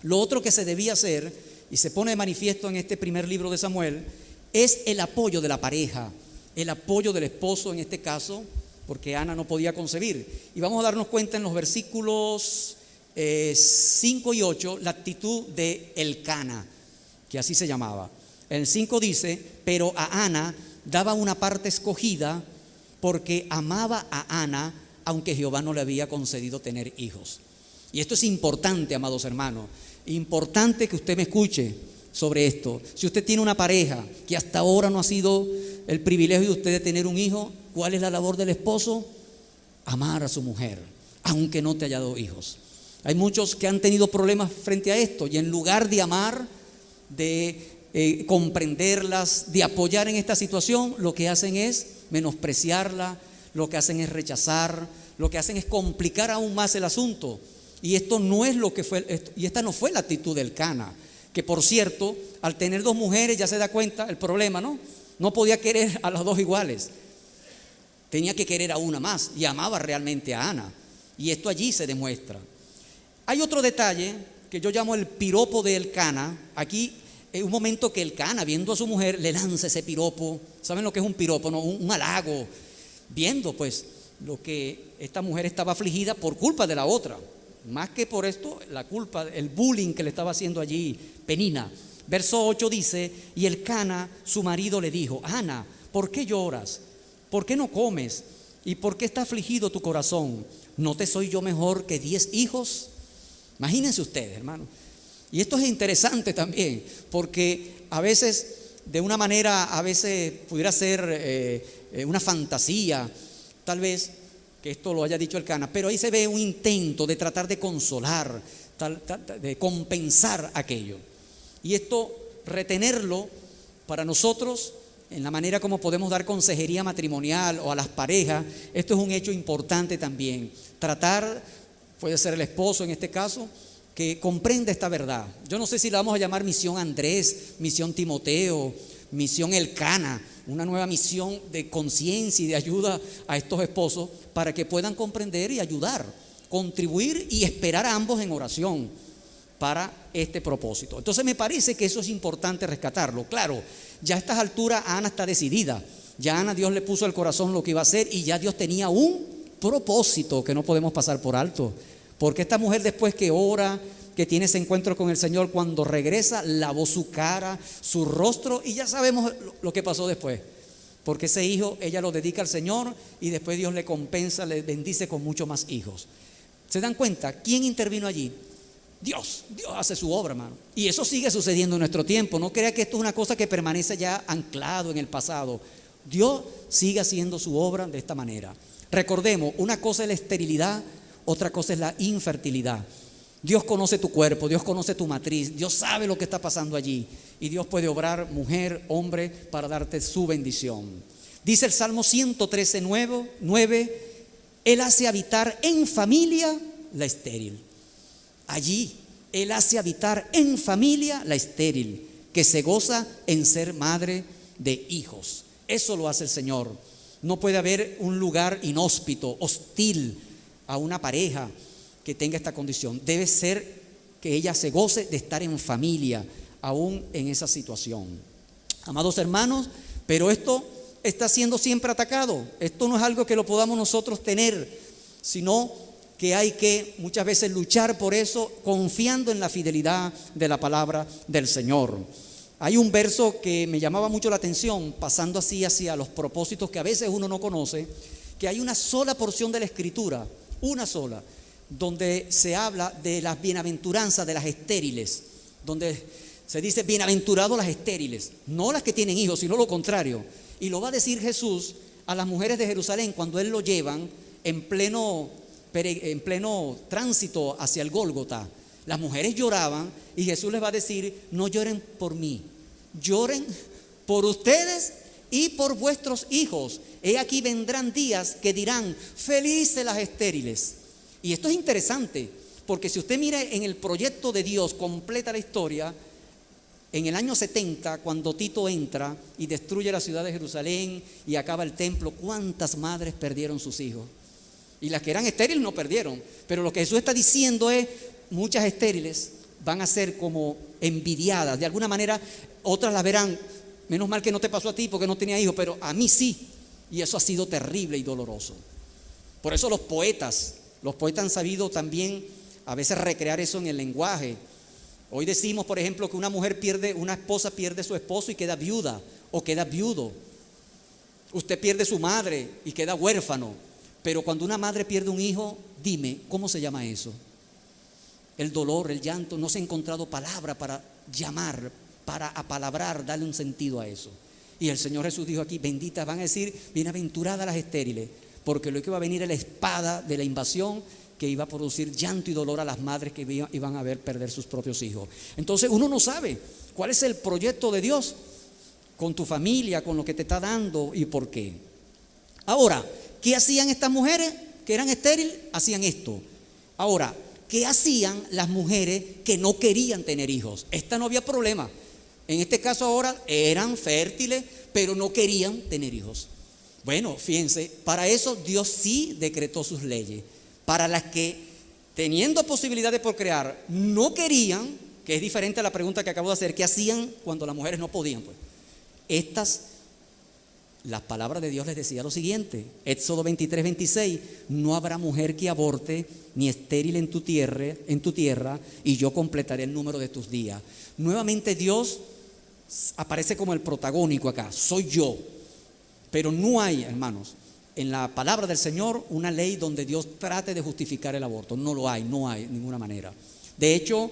Lo otro que se debía hacer, y se pone de manifiesto en este primer libro de Samuel, es el apoyo de la pareja, el apoyo del esposo en este caso, porque Ana no podía concebir. Y vamos a darnos cuenta en los versículos 5 y 8, la actitud de Elcana, que así se llamaba. El 5 dice: pero a Ana daba una parte escogida porque amaba a Ana, aunque Jehová no le había concedido tener hijos. Y esto es importante, amados hermanos, importante que usted me escuche sobre esto. Si usted tiene una pareja que hasta ahora no ha sido el privilegio de usted de tener un hijo, ¿cuál es la labor del esposo? Amar a su mujer, aunque no te haya dado hijos. Hay muchos que han tenido problemas frente a esto y en lugar de amar, de comprenderlas, de apoyar en esta situación, lo que hacen es menospreciarla, lo que hacen es rechazar, lo que hacen es complicar aún más el asunto. Y esto no es lo que fue, y esta no fue la actitud del Cana, que por cierto, al tener dos mujeres ya se da cuenta el problema, ¿no? No podía querer a las dos iguales, tenía que querer a una más y amaba realmente a Ana. Y esto allí se demuestra. Hay otro detalle que yo llamo el piropo del Cana. Aquí es un momento que el Cana, viendo a su mujer, le lanza ese piropo. ¿Saben lo que es un piropo? ¿No? Un halago, viendo pues lo que esta mujer estaba afligida por culpa de la otra. Más que por esto, la culpa, el bullying que le estaba haciendo allí Penina. Verso 8 dice: y el Cana, su marido, le dijo: Ana, ¿por qué lloras? ¿Por qué no comes? ¿Y por qué está afligido tu corazón? ¿No te soy yo mejor que 10 hijos? Imagínense ustedes, hermano. Y esto es interesante también, porque a veces, de una manera, a veces pudiera ser una fantasía, tal vez, que esto lo haya dicho el Cana, pero ahí se ve un intento de tratar de consolar, de compensar aquello. Y esto, retenerlo para nosotros, en la manera como podemos dar consejería matrimonial o a las parejas, esto es un hecho importante también. Tratar, puede ser el esposo en este caso, que comprenda esta verdad. Yo no sé si la vamos a llamar misión Andrés, misión Timoteo, misión Elcana, una nueva misión de conciencia y de ayuda a estos esposos para que puedan comprender y ayudar, contribuir y esperar a ambos en oración para este propósito. Entonces me parece que eso es importante rescatarlo. Claro, ya a estas alturas Ana está decidida, ya Ana, Dios le puso al corazón lo que iba a hacer y ya Dios tenía un propósito que no podemos pasar por alto, porque esta mujer, después que ora, que tiene ese encuentro con el Señor, cuando regresa lavó su cara, su rostro, y ya sabemos lo que pasó después, porque ese hijo ella lo dedica al Señor y después Dios le compensa, le bendice con muchos más hijos. ¿Se dan cuenta? ¿Quién intervino allí? Dios hace su obra, hermano. Y eso sigue sucediendo en nuestro tiempo. No crea que esto es una cosa que permanece ya anclado en el pasado. Dios sigue haciendo su obra de esta manera. Recordemos, una cosa es la esterilidad, otra cosa es la infertilidad. Dios conoce tu cuerpo, Dios conoce tu matriz, Dios sabe lo que está pasando allí. Y Dios puede obrar, mujer, hombre, para darte su bendición. Dice el Salmo 113:9, Él hace habitar en familia la estéril. Allí Él hace habitar en familia la estéril, que se goza en ser madre de hijos. Eso lo hace el Señor. No puede haber un lugar inhóspito, hostil a una pareja que tenga esta condición. Debe ser que ella se goce de estar en familia, aún en esa situación. Amados hermanos, pero esto está siendo siempre atacado. Esto no es algo que lo podamos nosotros tener, sino que hay que muchas veces luchar por eso, confiando en la fidelidad de la palabra del Señor. Hay un verso que me llamaba mucho la atención, pasando así hacia los propósitos que a veces uno no conoce, que hay una sola porción de la Escritura, una sola, donde se habla de las bienaventuranzas de las estériles, donde se dice bienaventurados las estériles, no las que tienen hijos, sino lo contrario. Y lo va a decir Jesús a las mujeres de Jerusalén cuando Él lo llevan en pleno tránsito hacia el Gólgota. Las mujeres lloraban y Jesús les va a decir: no lloren por mí, lloren por ustedes y por vuestros hijos. He aquí vendrán días que dirán: felices las estériles. Y esto es interesante, porque si usted mira en el proyecto de Dios, completa la historia, en el año 70, cuando Tito entra y destruye la ciudad de Jerusalén y acaba el templo, ¿cuántas madres perdieron sus hijos? Y las que eran estériles no perdieron, pero lo que Jesús está diciendo es: muchas estériles van a ser como envidiadas, de alguna manera otras las verán, menos mal que no te pasó a ti porque no tenía hijos, pero a mí sí, y eso ha sido terrible y doloroso. Por eso los poetas han sabido también a veces recrear eso en el lenguaje. Hoy decimos, por ejemplo, que una esposa pierde su esposo y queda viuda o queda viudo. Usted pierde su madre y queda huérfano. Pero cuando una madre pierde un hijo, dime, ¿cómo se llama eso? El dolor, el llanto, no se ha encontrado palabra para llamar, para apalabrar, darle un sentido a eso. Y el Señor Jesús dijo aquí, benditas, van a decir, bienaventuradas las estériles, porque lo que iba a venir era la espada de la invasión que iba a producir llanto y dolor a las madres que iban a ver perder sus propios hijos. Entonces uno no sabe cuál es el proyecto de Dios con tu familia, con lo que te está dando y por qué. Ahora, ¿qué hacían estas mujeres que eran estériles? Hacían esto. Ahora, ¿qué hacían las mujeres que no querían tener hijos? Esta no había problema. En este caso ahora eran fértiles, pero no querían tener hijos. Bueno, fíjense, para eso Dios sí decretó sus leyes. Para las que, teniendo posibilidad de procrear, no querían, que es diferente a la pregunta que acabo de hacer, ¿qué hacían cuando las mujeres no podían? Pues las palabras de Dios les decía lo siguiente, Éxodo 23, 26, no habrá mujer que aborte ni estéril en tu tierra, y yo completaré el número de tus días. Nuevamente Dios aparece como el protagónico acá, soy yo. Pero no hay, hermanos, en la palabra del Señor una ley donde Dios trate de justificar el aborto. No lo hay, no hay de ninguna manera. De hecho,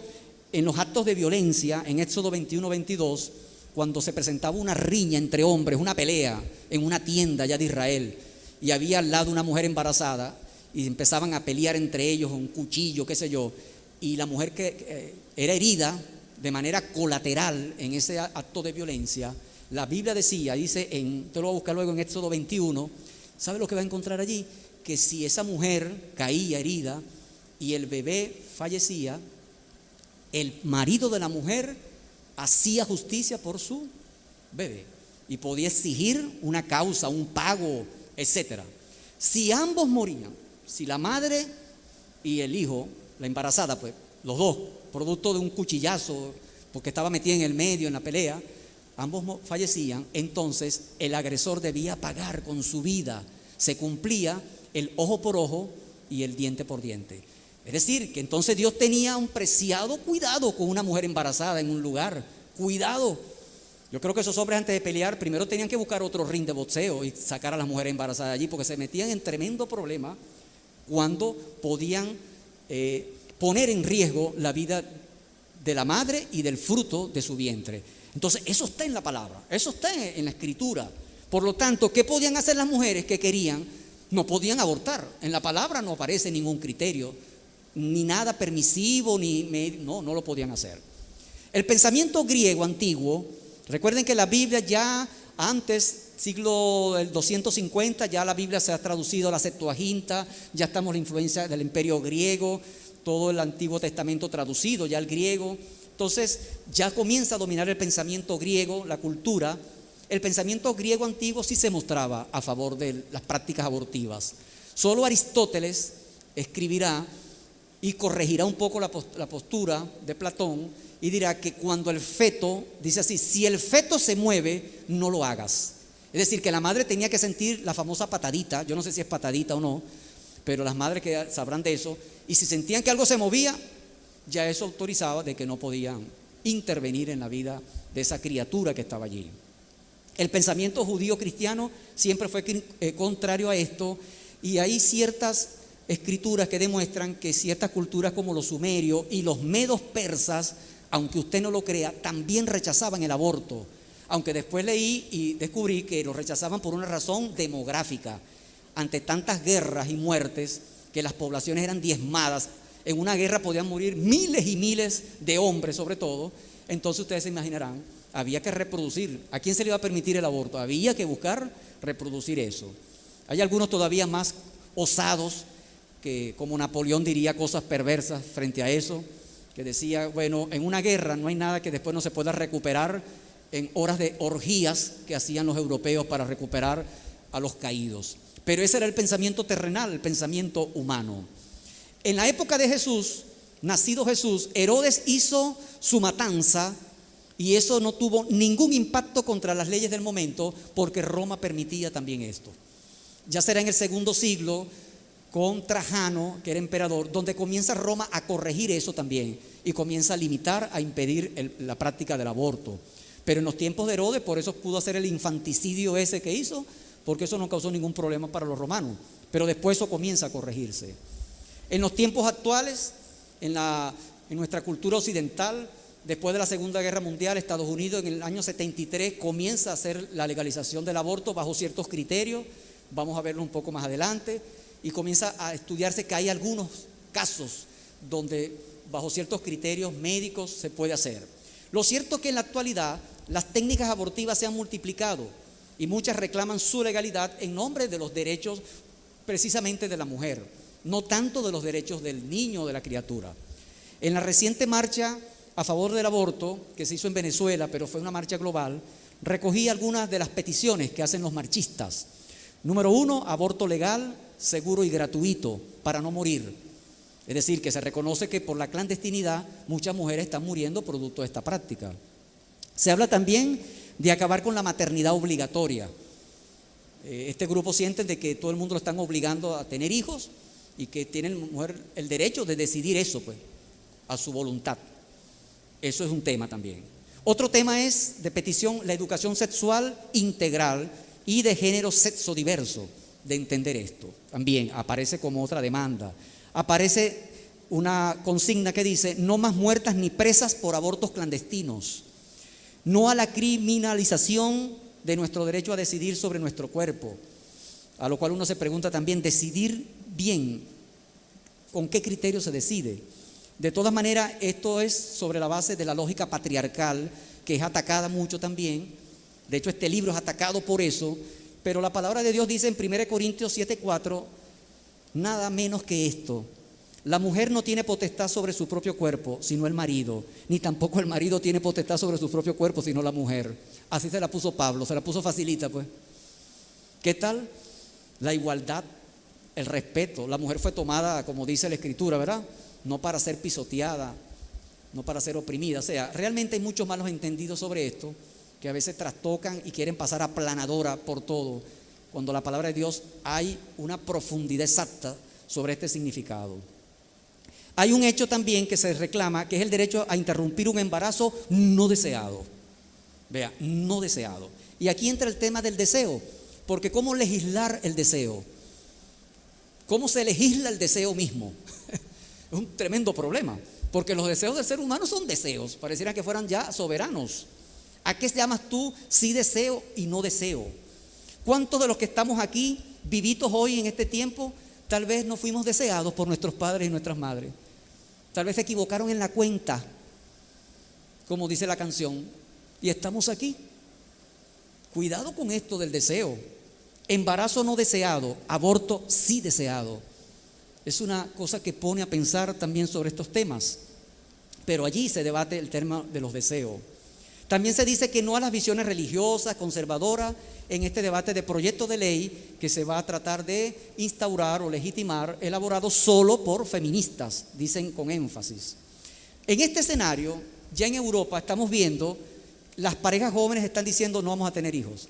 en los actos de violencia, en Éxodo 21, 22, cuando se presentaba una riña entre hombres, una pelea en una tienda ya de Israel, y había al lado una mujer embarazada, y empezaban a pelear entre ellos con un cuchillo, qué sé yo, y la mujer que era herida de manera colateral en ese acto de violencia, la Biblia dice, te lo voy a buscar luego en Éxodo 21, ¿sabe lo que va a encontrar allí? Que si esa mujer caía herida y el bebé fallecía, el marido de la mujer hacía justicia por su bebé y podía exigir una causa, un pago, etc. Si ambos morían, si la madre y el hijo, la embarazada, pues los dos, producto de un cuchillazo, porque estaba metida en el medio en la pelea, ambos fallecían, entonces el agresor debía pagar con su vida. Se cumplía el ojo por ojo y el diente por diente. Es decir, que entonces Dios tenía un preciado cuidado con una mujer embarazada en un lugar. Cuidado. Yo creo que esos hombres antes de pelear primero tenían que buscar otro ring de boxeo y sacar a las mujeres embarazadas de allí, porque se metían en tremendo problema cuando podían poner en riesgo la vida de la madre y del fruto de su vientre. Entonces eso está en la palabra, eso está en la escritura. Por lo tanto, ¿qué podían hacer las mujeres que querían? No podían abortar. En la palabra no aparece ningún criterio, ni nada permisivo, no lo podían hacer. El pensamiento griego antiguo, recuerden que la Biblia ya antes, siglo del 250, ya la Biblia se ha traducido a la Septuaginta, ya estamos en la influencia del imperio griego, todo el Antiguo Testamento traducido ya al griego. Entonces ya comienza a dominar el pensamiento griego, la cultura. El pensamiento griego antiguo sí se mostraba a favor de las prácticas abortivas. Solo Aristóteles escribirá y corregirá un poco la postura de Platón y dirá que cuando el feto, dice así, si el feto se mueve, no lo hagas. Es decir, que la madre tenía que sentir la famosa patadita, yo no sé si es patadita o no, pero las madres que sabrán de eso, y si sentían que algo se movía, ya eso autorizaba de que no podían intervenir en la vida de esa criatura que estaba allí. El pensamiento judío cristiano siempre fue contrario a esto, y hay ciertas escrituras que demuestran que ciertas culturas como los sumerios y los medos persas, aunque usted no lo crea, también rechazaban el aborto, aunque después leí y descubrí que lo rechazaban por una razón demográfica. Ante tantas guerras y muertes, que las poblaciones eran diezmadas, en una guerra podían morir miles y miles de hombres sobre todo, entonces ustedes se imaginarán, había que reproducir. ¿A quién se le iba a permitir el aborto? Había que buscar reproducir eso. Hay algunos todavía más osados, que como Napoleón diría cosas perversas frente a eso, que decía, bueno, en una guerra no hay nada que después no se pueda recuperar en horas de orgías que hacían los europeos para recuperar a los caídos. Pero ese era el pensamiento terrenal, el pensamiento humano. En la época de Jesús, nacido Jesús, Herodes hizo su matanza y eso no tuvo ningún impacto contra las leyes del momento porque Roma permitía también esto. Ya será en el segundo siglo con Trajano, que era emperador, donde comienza Roma a corregir eso también y comienza a limitar, a impedir la práctica del aborto. Pero en los tiempos de Herodes, por eso pudo hacer el infanticidio ese que hizo, porque eso no causó ningún problema para los romanos. Pero después eso comienza a corregirse. En los tiempos actuales, en nuestra cultura occidental, Después de la Segunda Guerra Mundial, Estados Unidos en el año 73 comienza a hacer la legalización del aborto bajo ciertos criterios, vamos a verlo un poco más adelante, y comienza a estudiarse que hay algunos casos donde bajo ciertos criterios médicos se puede hacer. Lo cierto es que en la actualidad las técnicas abortivas se han multiplicado y muchas reclaman su legalidad en nombre de los derechos precisamente de la mujer, no tanto de los derechos del niño o de la criatura. En la reciente marcha a favor del aborto, que se hizo en Venezuela, pero fue una marcha global, recogí algunas de las peticiones que hacen los marchistas. Número 1, aborto legal, seguro y gratuito para no morir. Es decir, que se reconoce que por la clandestinidad muchas mujeres están muriendo producto de esta práctica. Se habla también de acabar con la maternidad obligatoria. Este grupo siente de que todo el mundo lo están obligando a tener hijos y que tiene la mujer el derecho de decidir eso, pues, a su voluntad. Eso es un tema también. Otro tema es de petición la educación sexual integral y de género sexo diverso, de entender esto. También aparece como otra demanda. Aparece una consigna que dice: no más muertas ni presas por abortos clandestinos. No a la criminalización de nuestro derecho a decidir sobre nuestro cuerpo. A lo cual uno se pregunta también, decidir bien, ¿con qué criterio se decide? De todas maneras, esto es sobre la base de la lógica patriarcal, que es atacada mucho también. De hecho, este libro es atacado por eso, pero la palabra de Dios dice en 1 Corintios 7:4, nada menos que esto: la mujer no tiene potestad sobre su propio cuerpo, sino el marido, ni tampoco el marido tiene potestad sobre su propio cuerpo, sino la mujer. Así se la puso Pablo, se la puso facilita, pues. ¿Qué tal? La igualdad, el respeto. La mujer fue tomada, como dice la Escritura, ¿verdad? No para ser pisoteada, no para ser oprimida. O sea, realmente hay muchos malos entendidos sobre esto, que a veces trastocan y quieren pasar aplanadora por todo, cuando la palabra de Dios hay una profundidad exacta sobre este significado. Hay un hecho también que se reclama, que es el derecho a interrumpir un embarazo no deseado. Vea, no deseado. Y aquí entra el tema del deseo, porque ¿cómo legislar el deseo? ¿Cómo se legisla el deseo mismo? Es un tremendo problema, porque los deseos del ser humano son deseos, pareciera que fueran ya soberanos. ¿A qué llamas tú sí deseo y no deseo? ¿Cuántos de los que estamos aquí, vivitos hoy en este tiempo, tal vez no fuimos deseados por nuestros padres y nuestras madres? Tal vez se equivocaron en la cuenta, como dice la canción, y estamos aquí. Cuidado con esto del deseo. Embarazo no deseado, aborto sí deseado. Es una cosa que pone a pensar también sobre estos temas, pero allí se debate el tema de los deseos. También se dice que no a las visiones religiosas, conservadoras, en este debate de proyecto de ley que se va a tratar de instaurar o legitimar, elaborado solo por feministas, dicen con énfasis. En este escenario, ya en Europa estamos viendo, las parejas jóvenes están diciendo no vamos a tener hijos.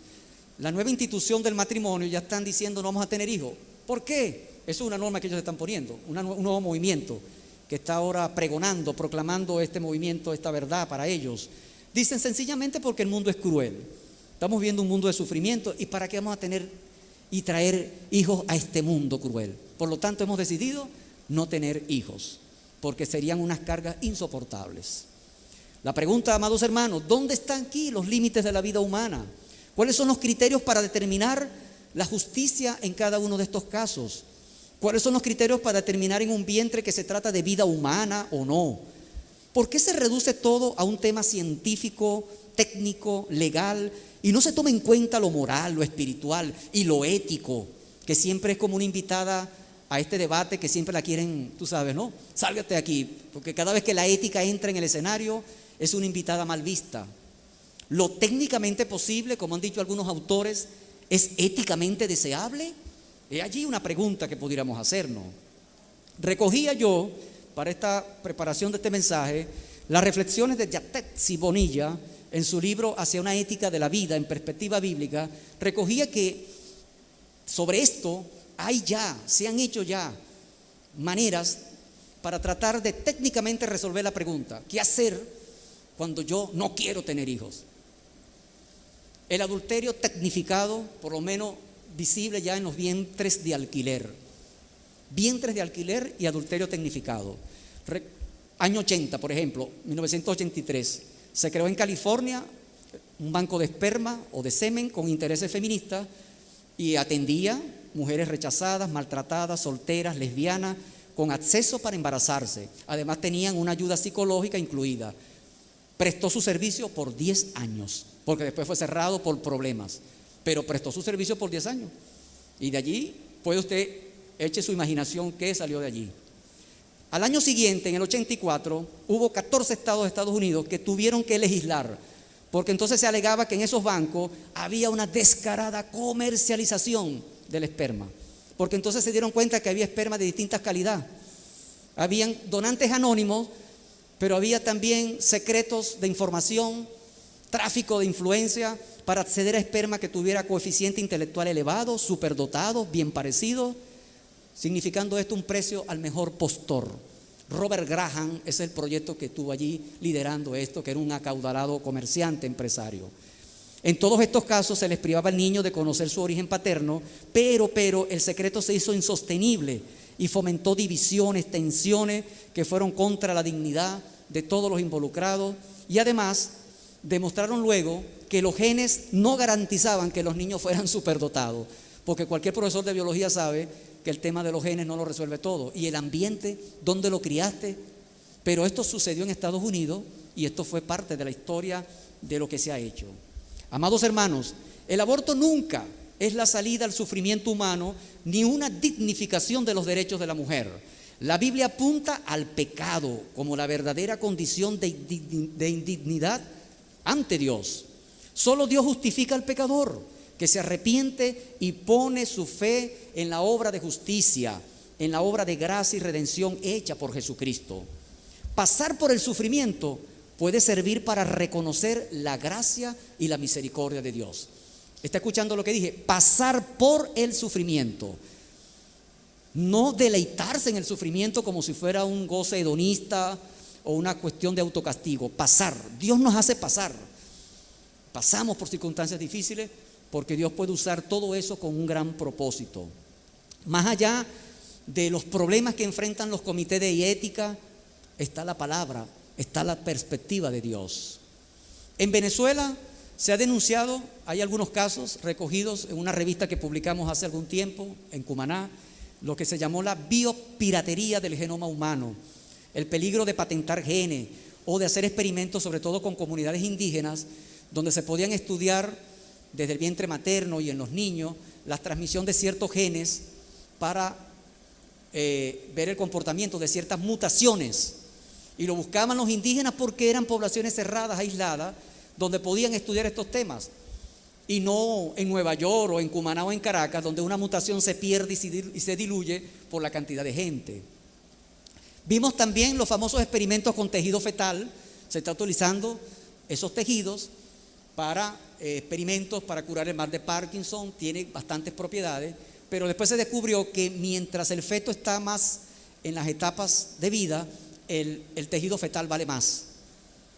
La nueva institución del matrimonio ya están diciendo no vamos a tener hijos. ¿Por qué? Eso es una norma que ellos están poniendo, un nuevo movimiento que está ahora pregonando, proclamando este movimiento, esta verdad para ellos. Dicen sencillamente porque el mundo es cruel. Estamos viendo un mundo de sufrimiento y ¿para qué vamos a tener y traer hijos a este mundo cruel? Por lo tanto, hemos decidido no tener hijos, porque serían unas cargas insoportables. La pregunta, amados hermanos, ¿dónde están aquí los límites de la vida humana? ¿Cuáles son los criterios para determinar la justicia en cada uno de estos casos? ¿Cuáles son los criterios para determinar en un vientre que se trata de vida humana o no? ¿Por qué se reduce todo a un tema científico, técnico, legal, y no se toma en cuenta lo moral, lo espiritual y lo ético, que siempre es como una invitada a este debate que siempre la quieren, tú sabes, ¿no? Sálgate de aquí, porque cada vez que la ética entra en el escenario es una invitada mal vista. Lo técnicamente posible, como han dicho algunos autores, ¿es éticamente deseable? He allí una pregunta que pudiéramos hacernos. Recogía yo, para esta preparación de este mensaje, las reflexiones de Yatetsi Bonilla en su libro Hacia una ética de la vida en perspectiva bíblica. Recogía que sobre esto se han hecho ya maneras para tratar de técnicamente resolver la pregunta: ¿qué hacer cuando yo no quiero tener hijos? El adulterio tecnificado, por lo menos visible ya en los vientres de alquiler. Vientres de alquiler y adulterio tecnificado. Año 80, por ejemplo, 1983, se creó en California un banco de esperma o de semen con intereses feministas y atendía mujeres rechazadas, maltratadas, solteras, lesbianas, con acceso para embarazarse. Además tenían una ayuda psicológica incluida. Prestó su servicio por 10 años, porque después fue cerrado por problemas, pero prestó su servicio por 10 años. Y de allí puede usted, eche su imaginación qué salió de allí. Al año siguiente, en el 84, hubo 14 estados de Estados Unidos que tuvieron que legislar, porque entonces se alegaba que en esos bancos había una descarada comercialización del esperma, porque entonces se dieron cuenta que había esperma de distintas calidades. Habían donantes anónimos, pero había también secretos de información, tráfico de influencia para acceder a esperma que tuviera coeficiente intelectual elevado, superdotado, bien parecido, significando esto un precio al mejor postor. Robert Graham es el proyecto que estuvo allí liderando esto, que era un acaudalado comerciante, empresario. En todos estos casos se les privaba al niño de conocer su origen paterno, pero el secreto se hizo insostenible y fomentó divisiones, tensiones que fueron contra la dignidad de todos los involucrados, y además demostraron luego que los genes no garantizaban que los niños fueran superdotados, porque cualquier profesor de biología sabe que el tema de los genes no lo resuelve todo, y el ambiente, dónde lo criaste. Pero esto sucedió en Estados Unidos y esto fue parte de la historia de lo que se ha hecho. Amados hermanos, el aborto nunca es la salida al sufrimiento humano ni una dignificación de los derechos de la mujer. La Biblia apunta al pecado como la verdadera condición de indignidad ante Dios. Solo Dios justifica al pecador que se arrepiente y pone su fe en la obra de justicia, en la obra de gracia y redención hecha por Jesucristo. Pasar por el sufrimiento puede servir para reconocer la gracia y la misericordia de Dios. ¿Está escuchando lo que dije? Pasar por el sufrimiento. No deleitarse en el sufrimiento como si fuera un goce hedonista o una cuestión de autocastigo. Pasar. Dios nos hace pasar. Pasamos por circunstancias difíciles porque Dios puede usar todo eso con un gran propósito. Más allá de los problemas que enfrentan los comités de ética, está la palabra, está la perspectiva de Dios. En Venezuela se ha denunciado, hay algunos casos recogidos en una revista que publicamos hace algún tiempo en Cumaná, lo que se llamó la biopiratería del genoma humano, el peligro de patentar genes o de hacer experimentos, sobre todo con comunidades indígenas, donde se podían estudiar desde el vientre materno y en los niños la transmisión de ciertos genes para ver el comportamiento de ciertas mutaciones. Y lo buscaban los indígenas porque eran poblaciones cerradas, aisladas, donde podían estudiar estos temas, y no en Nueva York o en Cumaná o en Caracas, donde una mutación se pierde y se diluye por la cantidad de gente. Vimos también los famosos experimentos con tejido fetal. Se está utilizando esos tejidos para experimentos para curar el mal de Parkinson, tiene bastantes propiedades, pero después se descubrió que mientras el feto está más en las etapas de vida, el tejido fetal vale más,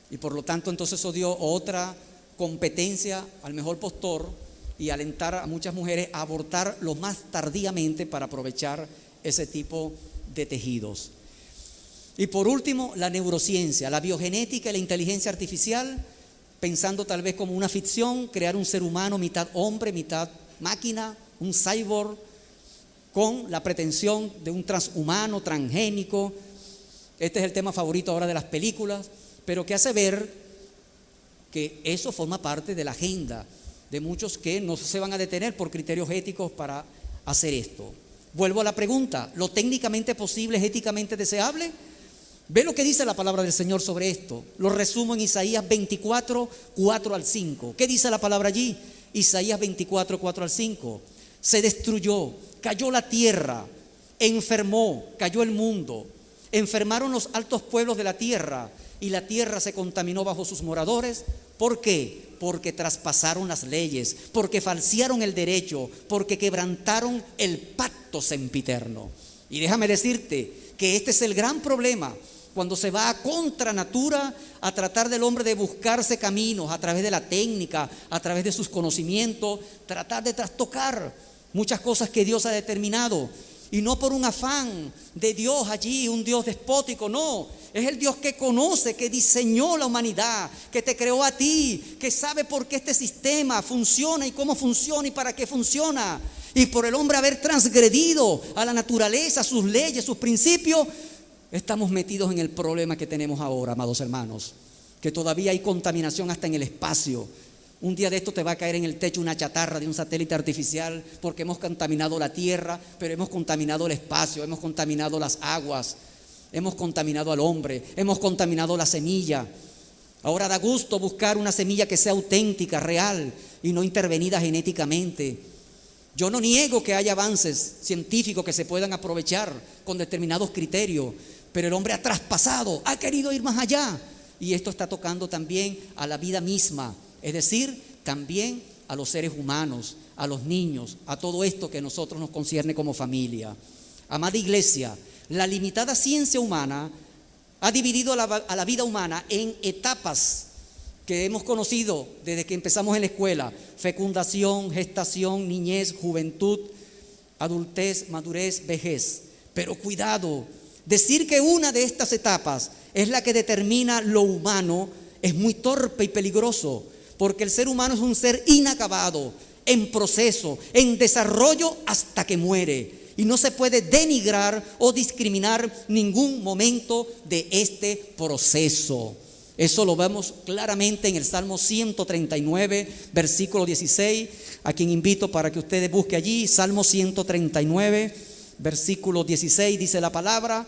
y por lo tanto entonces eso dio otra competencia al mejor postor y alentar a muchas mujeres a abortar lo más tardíamente para aprovechar ese tipo de tejidos. Y por último, la neurociencia, la biogenética y la inteligencia artificial, pensando tal vez como una ficción, crear un ser humano mitad hombre, mitad máquina, un cyborg, con la pretensión de un transhumano, transgénico. Este es el tema favorito ahora de las películas, pero que hace ver que eso forma parte de la agenda de muchos que no se van a detener por criterios éticos para hacer esto. Vuelvo a la pregunta, ¿lo técnicamente posible es éticamente deseable? Ve lo que dice la palabra del Señor sobre esto. Lo resumo en Isaías 24, 4 al 5. ¿Qué dice la palabra allí? Isaías 24, 4 al 5. Se destruyó, cayó la tierra, enfermó, cayó el mundo. Enfermaron los altos pueblos de la tierra y la tierra se contaminó bajo sus moradores. ¿Por qué? Porque traspasaron las leyes, porque falsearon el derecho, porque quebrantaron el pacto sempiterno. Y déjame decirte que este es el gran problema cuando se va a contra natura a tratar del hombre de buscarse caminos a través de la técnica, a través de sus conocimientos, tratar de trastocar muchas cosas que Dios ha determinado. Y no por un afán de Dios allí, un Dios despótico, no. Es el Dios que conoce, que diseñó la humanidad, que te creó a ti, que sabe por qué este sistema funciona y cómo funciona y para qué funciona. Y por el hombre haber transgredido a la naturaleza, sus leyes, sus principios, estamos metidos en el problema que tenemos ahora, amados hermanos. Que todavía hay contaminación hasta en el espacio. Un día de esto te va a caer en el techo una chatarra de un satélite artificial porque hemos contaminado la tierra, pero hemos contaminado el espacio, hemos contaminado las aguas, hemos contaminado al hombre, hemos contaminado la semilla. Ahora da gusto buscar una semilla que sea auténtica, real y no intervenida genéticamente. Yo no niego que haya avances científicos que se puedan aprovechar con determinados criterios, pero el hombre ha traspasado, ha querido ir más allá. Y esto está tocando también a la vida misma. Es decir, también a los seres humanos, a los niños, a todo esto que a nosotros nos concierne como familia. Amada iglesia, la limitada ciencia humana ha dividido a la vida humana en etapas que hemos conocido desde que empezamos en la escuela: fecundación, gestación, niñez, juventud, adultez, madurez, vejez. Pero cuidado, decir que una de estas etapas es la que determina lo humano es muy torpe y peligroso. Porque el ser humano es un ser inacabado, en proceso, en desarrollo hasta que muere. Y no se puede denigrar o discriminar ningún momento de este proceso. Eso lo vemos claramente en el Salmo 139, versículo 16. A quien invito para que ustedes busquen allí. Salmo 139, versículo 16, dice la palabra: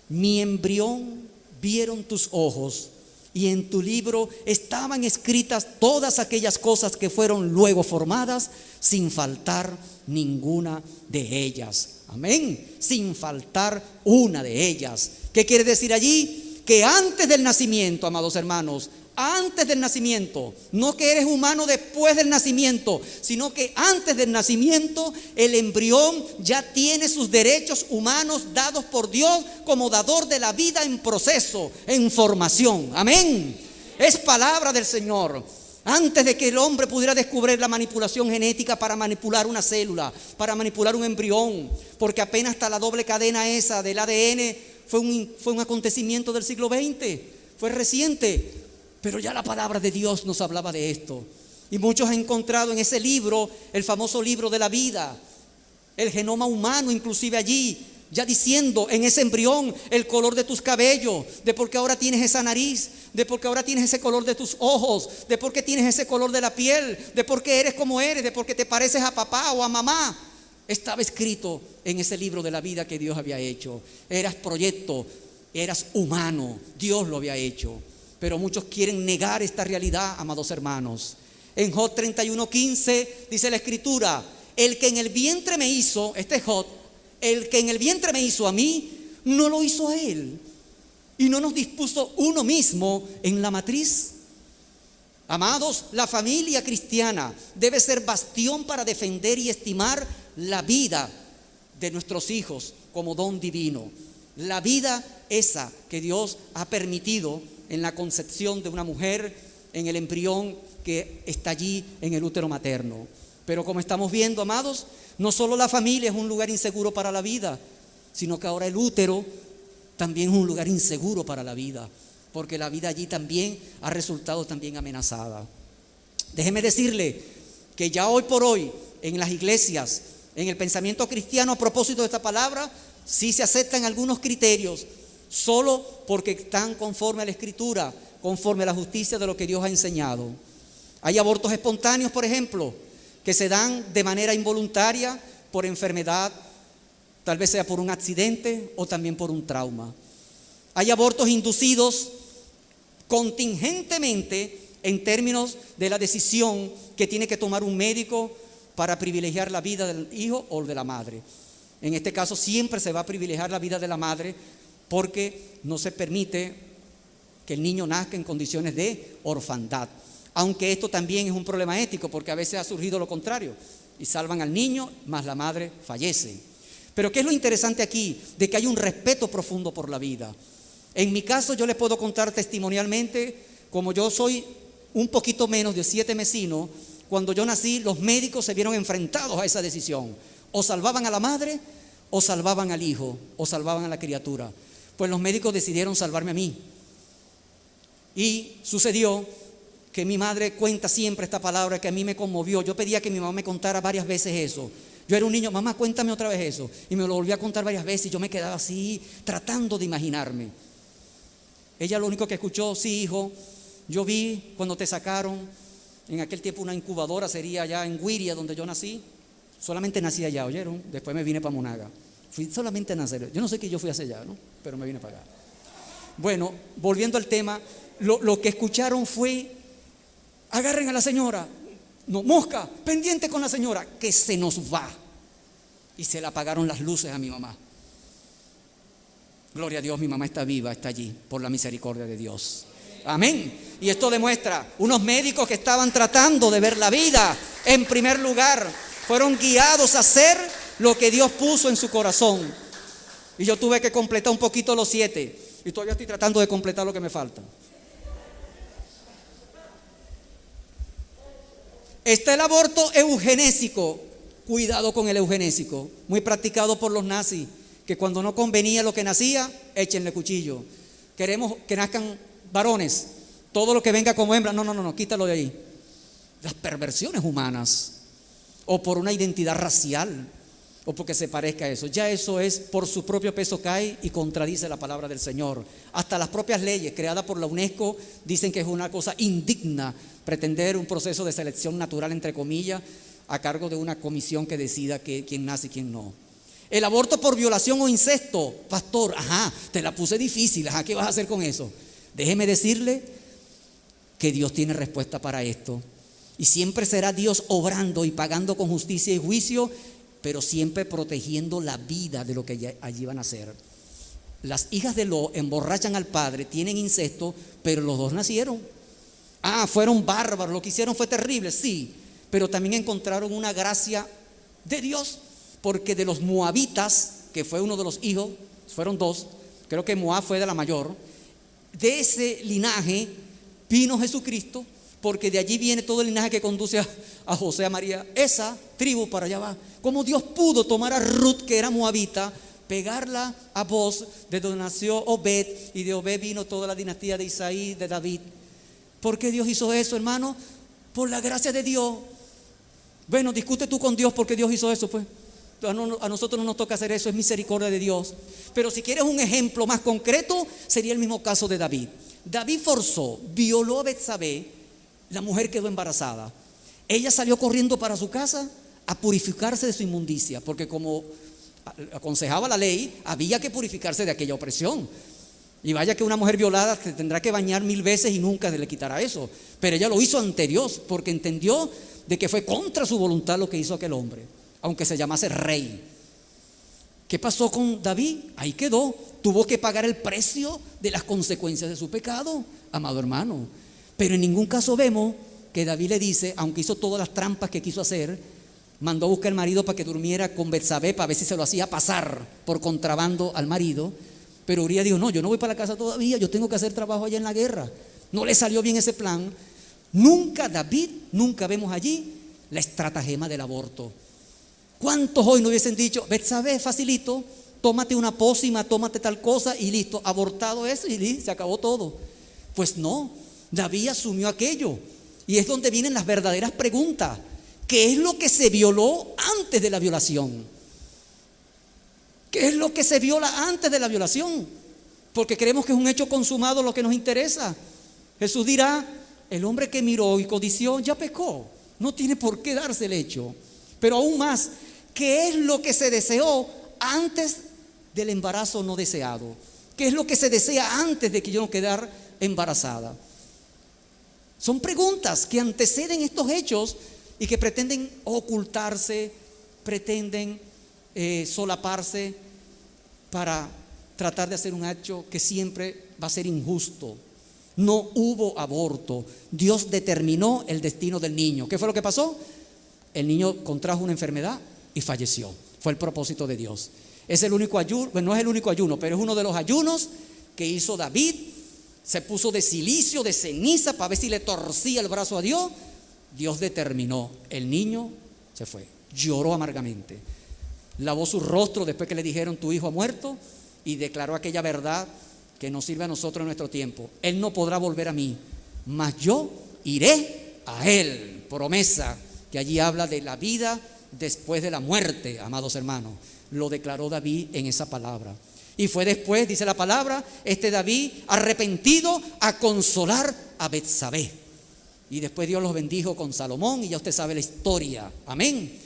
mi embrión vieron tus ojos, y en tu libro estaban escritas todas aquellas cosas que fueron luego formadas, sin faltar ninguna de ellas. Amén. Sin faltar una de ellas. ¿Qué quiere decir allí? Que antes del nacimiento, amados hermanos, antes del nacimiento, no que eres humano después del nacimiento, sino que antes del nacimiento el embrión ya tiene sus derechos humanos dados por Dios como dador de la vida en proceso, en formación. Amén. Es palabra del Señor. Antes de que el hombre pudiera descubrir la manipulación genética para manipular una célula, para manipular un embrión, porque apenas hasta la doble cadena esa del ADN fue un acontecimiento del siglo XX, fue reciente. Pero ya la palabra de Dios nos hablaba de esto. Y muchos han encontrado en ese libro, el famoso libro de la vida, el genoma humano inclusive allí, ya diciendo en ese embrión el color de tus cabellos, de por qué ahora tienes esa nariz, de por qué ahora tienes ese color de tus ojos, de por qué tienes ese color de la piel, de por qué eres como eres, de por qué te pareces a papá o a mamá. Estaba escrito en ese libro de la vida que Dios había hecho. Eras proyecto, eras humano, Dios lo había hecho. Pero muchos quieren negar esta realidad, amados hermanos. En Job 31:15 dice la escritura: el que en el vientre me hizo, este es Job, el que en el vientre me hizo a mí, no lo hizo a él. Y no nos dispuso uno mismo en la matriz. Amados, la familia cristiana debe ser bastión para defender y estimar la vida de nuestros hijos como don divino. La vida esa que Dios ha permitido en la concepción de una mujer, en el embrión que está allí en el útero materno. Pero como estamos viendo, amados, no solo la familia es un lugar inseguro para la vida, sino que ahora el útero también es un lugar inseguro para la vida, porque la vida allí también ha resultado también amenazada. Déjeme decirle que ya hoy por hoy en las iglesias, en el pensamiento cristiano a propósito de esta palabra, sí se aceptan algunos criterios, solo porque están conforme a la Escritura, conforme a la justicia de lo que Dios ha enseñado. Hay abortos espontáneos, por ejemplo, que se dan de manera involuntaria por enfermedad, tal vez sea por un accidente o también por un trauma. Hay abortos inducidos contingentemente en términos de la decisión que tiene que tomar un médico para privilegiar la vida del hijo o de la madre. En este caso siempre se va a privilegiar la vida de la madre, porque no se permite que el niño nazca en condiciones de orfandad. Aunque esto también es un problema ético, porque a veces ha surgido lo contrario, y salvan al niño, más la madre fallece. Pero ¿qué es lo interesante aquí? De que hay un respeto profundo por la vida. En mi caso yo les puedo contar testimonialmente, como yo soy un poquito menos de 7 mesinos, cuando yo nací los médicos se vieron enfrentados a esa decisión. O salvaban a la madre o salvaban al hijo, o salvaban a la criatura. Pues los médicos decidieron salvarme a mí. Y sucedió que mi madre cuenta siempre esta palabra que a mí me conmovió. Yo pedía que mi mamá me contara varias veces eso. Yo era un niño, mamá, cuéntame otra vez eso. Y me lo volví a contar varias veces y yo me quedaba así, tratando de imaginarme. Ella lo único que escuchó: sí, hijo, yo vi cuando te sacaron. En aquel tiempo una incubadora sería allá en Guiria, donde yo nací. Solamente nací allá, ¿oyeron? Después me vine para Monaga. Fui solamente a nacer. Yo no sé que yo fui hacia allá, ¿no? Pero me vine para acá. Bueno, volviendo al tema, lo que escucharon fue: agarren a la señora. No, mosca, pendiente con la señora, que se nos va. Y se le apagaron las luces a mi mamá. Gloria a Dios, mi mamá está viva, está allí, por la misericordia de Dios. Amén. Y esto demuestra, unos médicos que estaban tratando de ver la vida en primer lugar, fueron guiados a hacer lo que Dios puso en su corazón. Y yo tuve que completar un poquito los 7. Y todavía estoy tratando de completar lo que me falta. Está el aborto eugenésico. Cuidado con el eugenésico, muy practicado por los nazis, que cuando no convenía lo que nacía, échenle cuchillo. Queremos que nazcan varones, todo lo que venga como hembra, no, quítalo de ahí. Las perversiones humanas, o por una identidad racial, o porque se parezca a eso, ya eso es por su propio peso cae y contradice la palabra del Señor. Hasta las propias leyes creadas por la UNESCO dicen que es una cosa indigna pretender un proceso de selección natural, entre comillas, a cargo de una comisión que decida quién nace y quién no. El aborto por violación o incesto, pastor, te la puse difícil, ¿qué vas a hacer con eso? Déjeme decirle que Dios tiene respuesta para esto. Y siempre será Dios obrando y pagando con justicia y juicio, pero siempre protegiendo la vida de lo que allí van a hacer. Las hijas de Lot emborrachan al padre, tienen incesto, pero los dos nacieron. Fueron bárbaros, lo que hicieron fue terrible, sí, pero también encontraron una gracia de Dios, porque de los moabitas, que fue uno de los hijos, fueron 2, creo que Moab fue de la mayor, de ese linaje vino Jesucristo, porque de allí viene todo el linaje que conduce a José, a María. Esa tribu para allá va. Como Dios pudo tomar a Ruth, que era moabita, pegarla a Boz, de donde nació Obed, y de Obed vino toda la dinastía de Isaí, de David. ¿Por qué Dios hizo eso, hermano? Por la gracia de Dios. Bueno, discute tú con Dios porque Dios hizo eso, pues. A nosotros no nos toca hacer eso, es misericordia de Dios. Pero si quieres un ejemplo más concreto, sería el mismo caso de David. David forzó, violó a Betsabé, la mujer quedó embarazada. Ella salió corriendo para su casa a purificarse de su inmundicia, porque como aconsejaba la ley, había que purificarse de aquella opresión. Y vaya que una mujer violada se tendrá que bañar 1000 veces y nunca se le quitará eso. Pero ella lo hizo ante Dios, porque entendió de que fue contra su voluntad lo que hizo aquel hombre, aunque se llamase rey. ¿Qué pasó con David? Ahí quedó. Tuvo que pagar el precio de las consecuencias de su pecado, amado hermano. Pero en ningún caso vemos que David le dice, aunque hizo todas las trampas que quiso hacer, mandó a buscar al marido para que durmiera con Betsabé, para ver si se lo hacía pasar por contrabando al marido. Pero Uría dijo, no, yo no voy para la casa todavía, yo tengo que hacer trabajo allá en la guerra. No le salió bien ese plan. Nunca vemos allí la estratagema del aborto. ¿Cuántos hoy no hubiesen dicho, Betsabé, facilito, tómate una pócima, tómate tal cosa y listo, abortado eso y se acabó todo? Pues no, David asumió aquello. Y es donde vienen las verdaderas preguntas. ¿Qué es lo que se violó antes de la violación? ¿Qué es lo que se viola antes de la violación? Porque creemos que es un hecho consumado lo que nos interesa. Jesús dirá, el hombre que miró y codició ya pecó. No tiene por qué darse el hecho. Pero aún más, ¿qué es lo que se deseó antes del embarazo no deseado? ¿Qué es lo que se desea antes de que yo no quedara embarazada? Son preguntas que anteceden estos hechos y que pretenden ocultarse, pretenden solaparse para tratar de hacer un hecho que siempre va a ser injusto. No hubo aborto. Dios determinó el destino del niño. ¿Qué fue lo que pasó? El niño contrajo una enfermedad y falleció. Fue el propósito de Dios. Es el único ayuno, bueno, no es el único ayuno, pero es uno de los ayunos que hizo David. Se puso de silicio, de ceniza, para ver si le torcía el brazo a Dios. Dios determinó, el niño se fue, lloró amargamente. lavó su rostro después que le dijeron tu hijo ha muerto y declaró aquella verdad que nos sirve a nosotros en nuestro tiempo. Él no podrá volver a mí, mas yo iré a él. Promesa que allí habla de la vida después de la muerte, amados hermanos. Lo declaró David en esa palabra. Y fue después, dice la palabra, David arrepentido a consolar a Betsabé. Y después Dios los bendijo con Salomón y ya usted sabe la historia. Amén.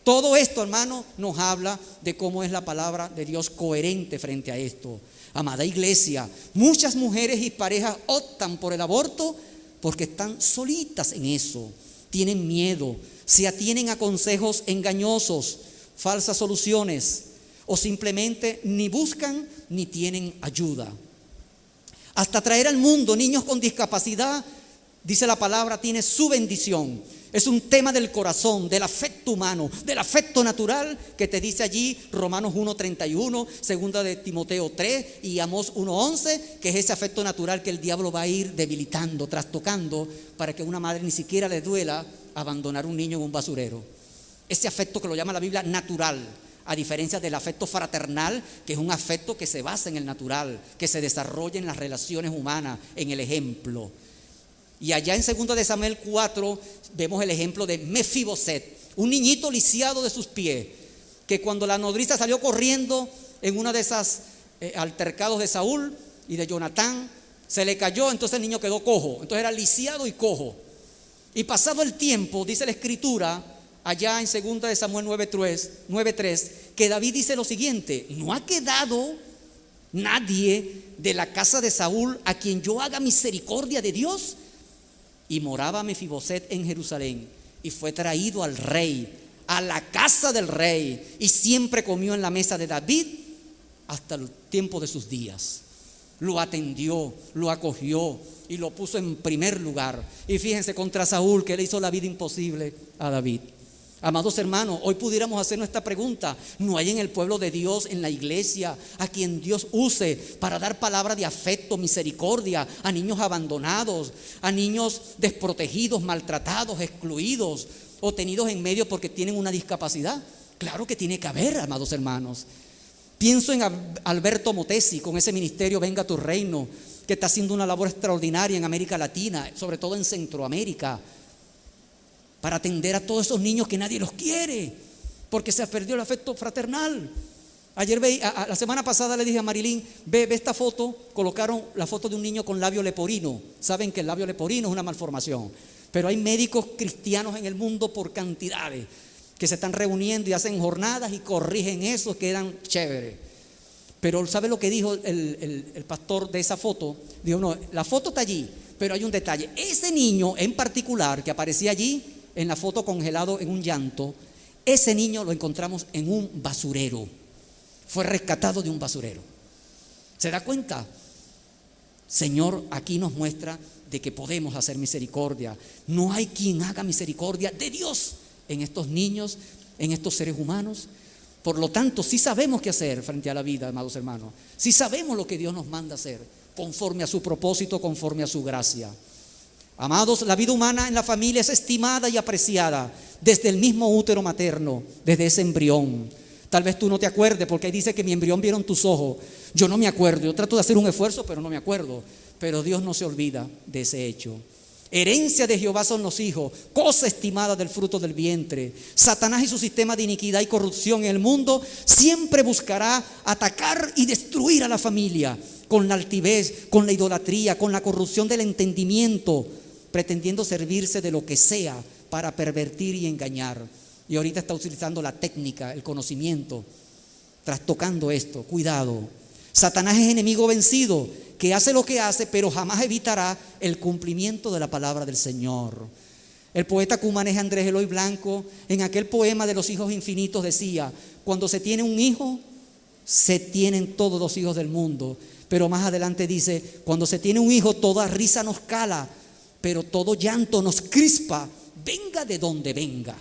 Todo esto, hermano, nos habla de cómo es la palabra de Dios coherente frente a esto. Amada iglesia, muchas mujeres y parejas optan por el aborto porque están solitas en eso. Tienen miedo, se atienen a consejos engañosos, falsas soluciones, o simplemente ni buscan ni tienen ayuda. Hasta traer al mundo niños con discapacidad, dice la palabra, tiene su bendición. Es un tema del corazón, del afecto humano, del afecto natural que te dice allí Romanos 1:31, segunda de Timoteo 3 y Amós 1:11, que es ese afecto natural que el diablo va a ir debilitando, trastocando, para que a una madre ni siquiera le duela abandonar un niño en un basurero. Ese afecto que lo llama la Biblia natural, a diferencia del afecto fraternal, que es un afecto que se basa en el natural, que se desarrolla en las relaciones humanas, en el ejemplo. Y allá en 2 de Samuel 4 vemos el ejemplo de Mefiboset, un niñito lisiado de sus pies, que cuando la nodriza salió corriendo en una de esas altercados de Saúl y de Jonatán, se le cayó, entonces el niño quedó cojo, entonces era lisiado y cojo. Y pasado el tiempo, dice la escritura, allá en 2 de Samuel 9:3, que David dice lo siguiente: no ha quedado nadie de la casa de Saúl a quien yo haga misericordia de Dios. Y moraba Mefiboset en Jerusalén y fue traído al rey, a la casa del rey, y siempre comió en la mesa de David hasta el tiempo de sus días. Lo atendió, lo acogió y lo puso en primer lugar. Y fíjense, contra Saúl, que le hizo la vida imposible a David. Amados hermanos, hoy pudiéramos hacernos esta pregunta: ¿no hay en el pueblo de Dios, en la iglesia, a quien Dios use para dar palabra de afecto, misericordia a niños abandonados, a niños desprotegidos, maltratados, excluidos o tenidos en medio porque tienen una discapacidad? Claro que tiene que haber, amados hermanos. Pienso en Alberto Motesi con ese ministerio Venga tu Reino, que está haciendo una labor extraordinaria en América Latina, sobre todo en Centroamérica, para atender a todos esos niños que nadie los quiere, porque se perdió el afecto fraternal. La semana pasada le dije a Marilyn, ve esta foto, colocaron la foto de un niño con labio leporino. Saben que el labio leporino es una malformación, pero hay médicos cristianos en el mundo por cantidades que se están reuniendo y hacen jornadas y corrigen eso, quedan chéveres. Pero ¿sabe lo que dijo el pastor de esa foto? Dijo, no, la foto está allí, pero hay un detalle. Ese niño en particular que aparecía allí en la foto congelado en un llanto, ese niño lo encontramos en un basurero. Fue rescatado de un basurero. ¿Se da cuenta? Señor, aquí nos muestra de que podemos hacer misericordia. No hay quien haga misericordia de Dios en estos niños, en estos seres humanos. Por lo tanto, sí sabemos qué hacer frente a la vida, amados hermanos. Sí sabemos lo que Dios nos manda hacer, conforme a su propósito, conforme a su gracia. Amados, la vida humana en la familia es estimada y apreciada desde el mismo útero materno, desde ese embrión. Tal vez tú no te acuerdes, porque ahí dice que mi embrión vieron tus ojos. Yo no me acuerdo, yo trato de hacer un esfuerzo, pero no me acuerdo. Pero Dios no se olvida de ese hecho. Herencia de Jehová son los hijos, cosa estimada del fruto del vientre. Satanás y su sistema de iniquidad y corrupción en el mundo siempre buscará atacar y destruir a la familia con la altivez, con la idolatría, con la corrupción del entendimiento, pretendiendo servirse de lo que sea para pervertir y engañar. Y ahorita está utilizando la técnica, el conocimiento, trastocando esto. Cuidado. Satanás es enemigo vencido, que hace lo que hace, pero jamás evitará el cumplimiento de la palabra del Señor. El poeta cumanés Andrés Eloy Blanco, en aquel poema de los hijos infinitos, decía: cuando se tiene un hijo, se tienen todos los hijos del mundo. Pero más adelante dice: cuando se tiene un hijo, toda risa nos cala, pero todo llanto nos crispa, venga de donde venga.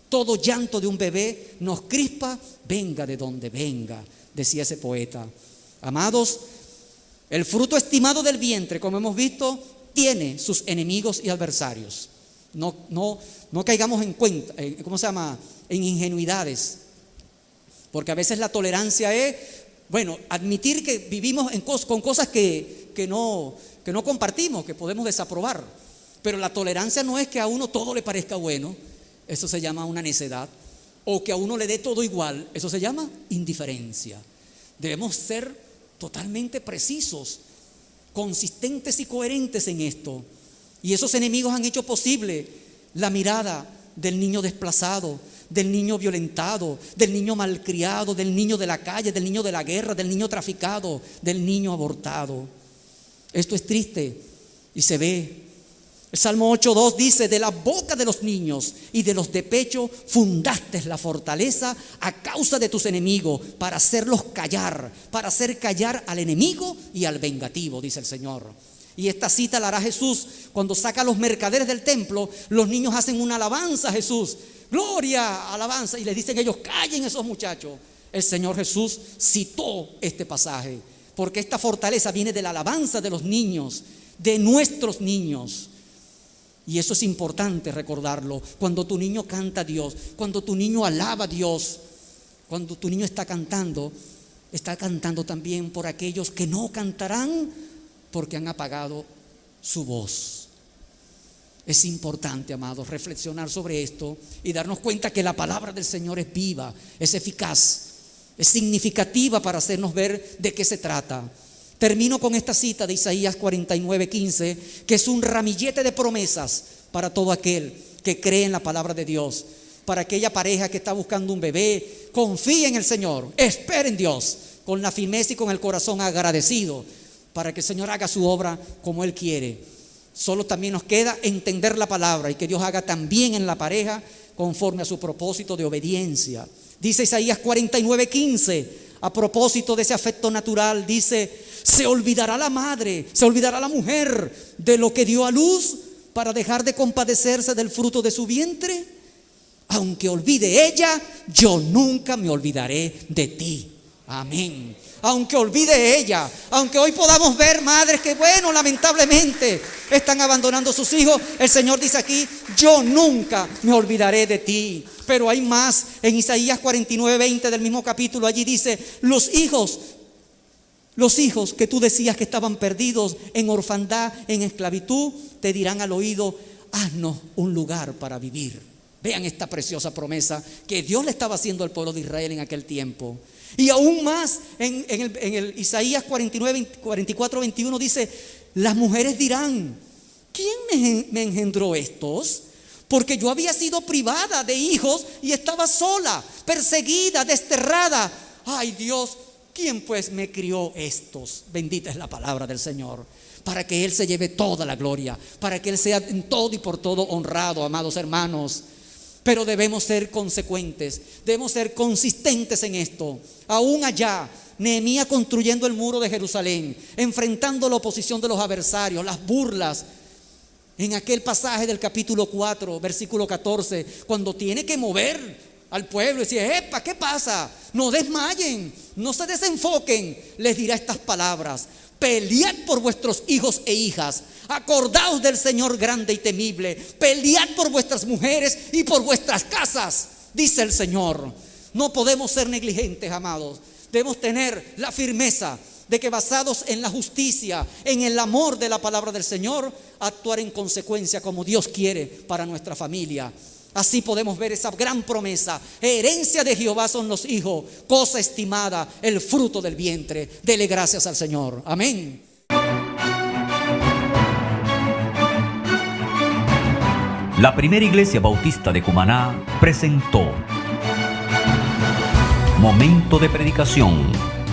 Todo llanto de un bebé nos crispa, venga de donde venga, decía ese poeta. Amados, el fruto estimado del vientre, como hemos visto, tiene sus enemigos y adversarios. No caigamos en cuenta, en ingenuidades. Porque a veces la tolerancia es, bueno, admitir que vivimos con cosas que no compartimos, que podemos desaprobar. Pero la tolerancia no es que a uno todo le parezca bueno, eso se llama una necedad. O que a uno le dé todo igual, eso se llama indiferencia. Debemos ser totalmente precisos, consistentes y coherentes en esto. Y esos enemigos han hecho posible la mirada del niño desplazado, del niño violentado, del niño malcriado, del niño de la calle, del niño de la guerra, del niño traficado, del niño abortado. Esto es triste y se ve. El Salmo 8:2 dice: de la boca de los niños y de los de pecho fundaste la fortaleza a causa de tus enemigos, para hacerlos callar, para hacer callar al enemigo y al vengativo, dice el Señor. Y esta cita la hará Jesús cuando saca a los mercaderes del templo. Los niños hacen una alabanza a Jesús, gloria, alabanza, y les dicen ellos: callen esos muchachos. El Señor Jesús citó este pasaje porque esta fortaleza viene de la alabanza de los niños, de nuestros niños. Y eso es importante recordarlo. Cuando tu niño canta a Dios, cuando tu niño alaba a Dios, cuando tu niño está cantando también por aquellos que no cantarán porque han apagado su voz. Es importante, amados, reflexionar sobre esto y darnos cuenta que la palabra del Señor es viva, es eficaz, es significativa para hacernos ver de qué se trata. Termino con esta cita de Isaías 49:15, que es un ramillete de promesas para todo aquel que cree en la palabra de Dios. Para aquella pareja que está buscando un bebé, confíe en el Señor, espere en Dios, con la firmeza y con el corazón agradecido, para que el Señor haga su obra como Él quiere. Solo también nos queda entender la palabra y que Dios haga también en la pareja conforme a su propósito de obediencia. Dice Isaías 49:15, a propósito de ese afecto natural, dice: se olvidará la madre, se olvidará la mujer de lo que dio a luz para dejar de compadecerse del fruto de su vientre. Aunque olvide ella, yo nunca me olvidaré de ti. Amén. Aunque olvide ella, aunque hoy podamos ver madres que, bueno, lamentablemente están abandonando a sus hijos, el Señor dice aquí: yo nunca me olvidaré de ti. Pero hay más. En Isaías 49:20 del mismo capítulo, allí dice: los hijos que tú decías que estaban perdidos en orfandad, en esclavitud, te dirán al oído: haznos un lugar para vivir. Vean esta preciosa promesa que Dios le estaba haciendo al pueblo de Israel en aquel tiempo. Y aún más, en el Isaías 44:21 dice: las mujeres dirán: ¿quién me engendró estos? Porque yo había sido privada de hijos y estaba sola, perseguida, desterrada. Ay Dios, ¿quién pues me crió estos? Bendita es la palabra del Señor, para que Él se lleve toda la gloria, para que Él sea en todo y por todo honrado, amados hermanos. Pero debemos ser consecuentes, debemos ser consistentes en esto. Aún allá, Nehemías construyendo el muro de Jerusalén, enfrentando la oposición de los adversarios, las burlas. En aquel pasaje del capítulo 4, versículo 14, cuando tiene que mover al pueblo y decir: ¡epa! ¿Qué pasa? No desmayen, no se desenfoquen. Les dirá estas palabras: pelead por vuestros hijos e hijas, acordaos del Señor grande y temible, pelead por vuestras mujeres y por vuestras casas, dice el Señor. No podemos ser negligentes, amados. Debemos tener la firmeza de que, basados en la justicia, en el amor de la palabra del Señor, actuar en consecuencia como Dios quiere para nuestra familia. Así podemos ver esa gran promesa: herencia de Jehová son los hijos, cosa estimada, el fruto del vientre. Dele gracias al Señor. Amén. La Primera Iglesia Bautista de Cumaná presentó Momento de Predicación,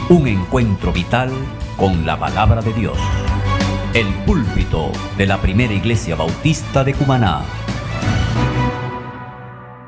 un encuentro vital con la palabra de Dios. El púlpito de la Primera Iglesia Bautista de Cumaná.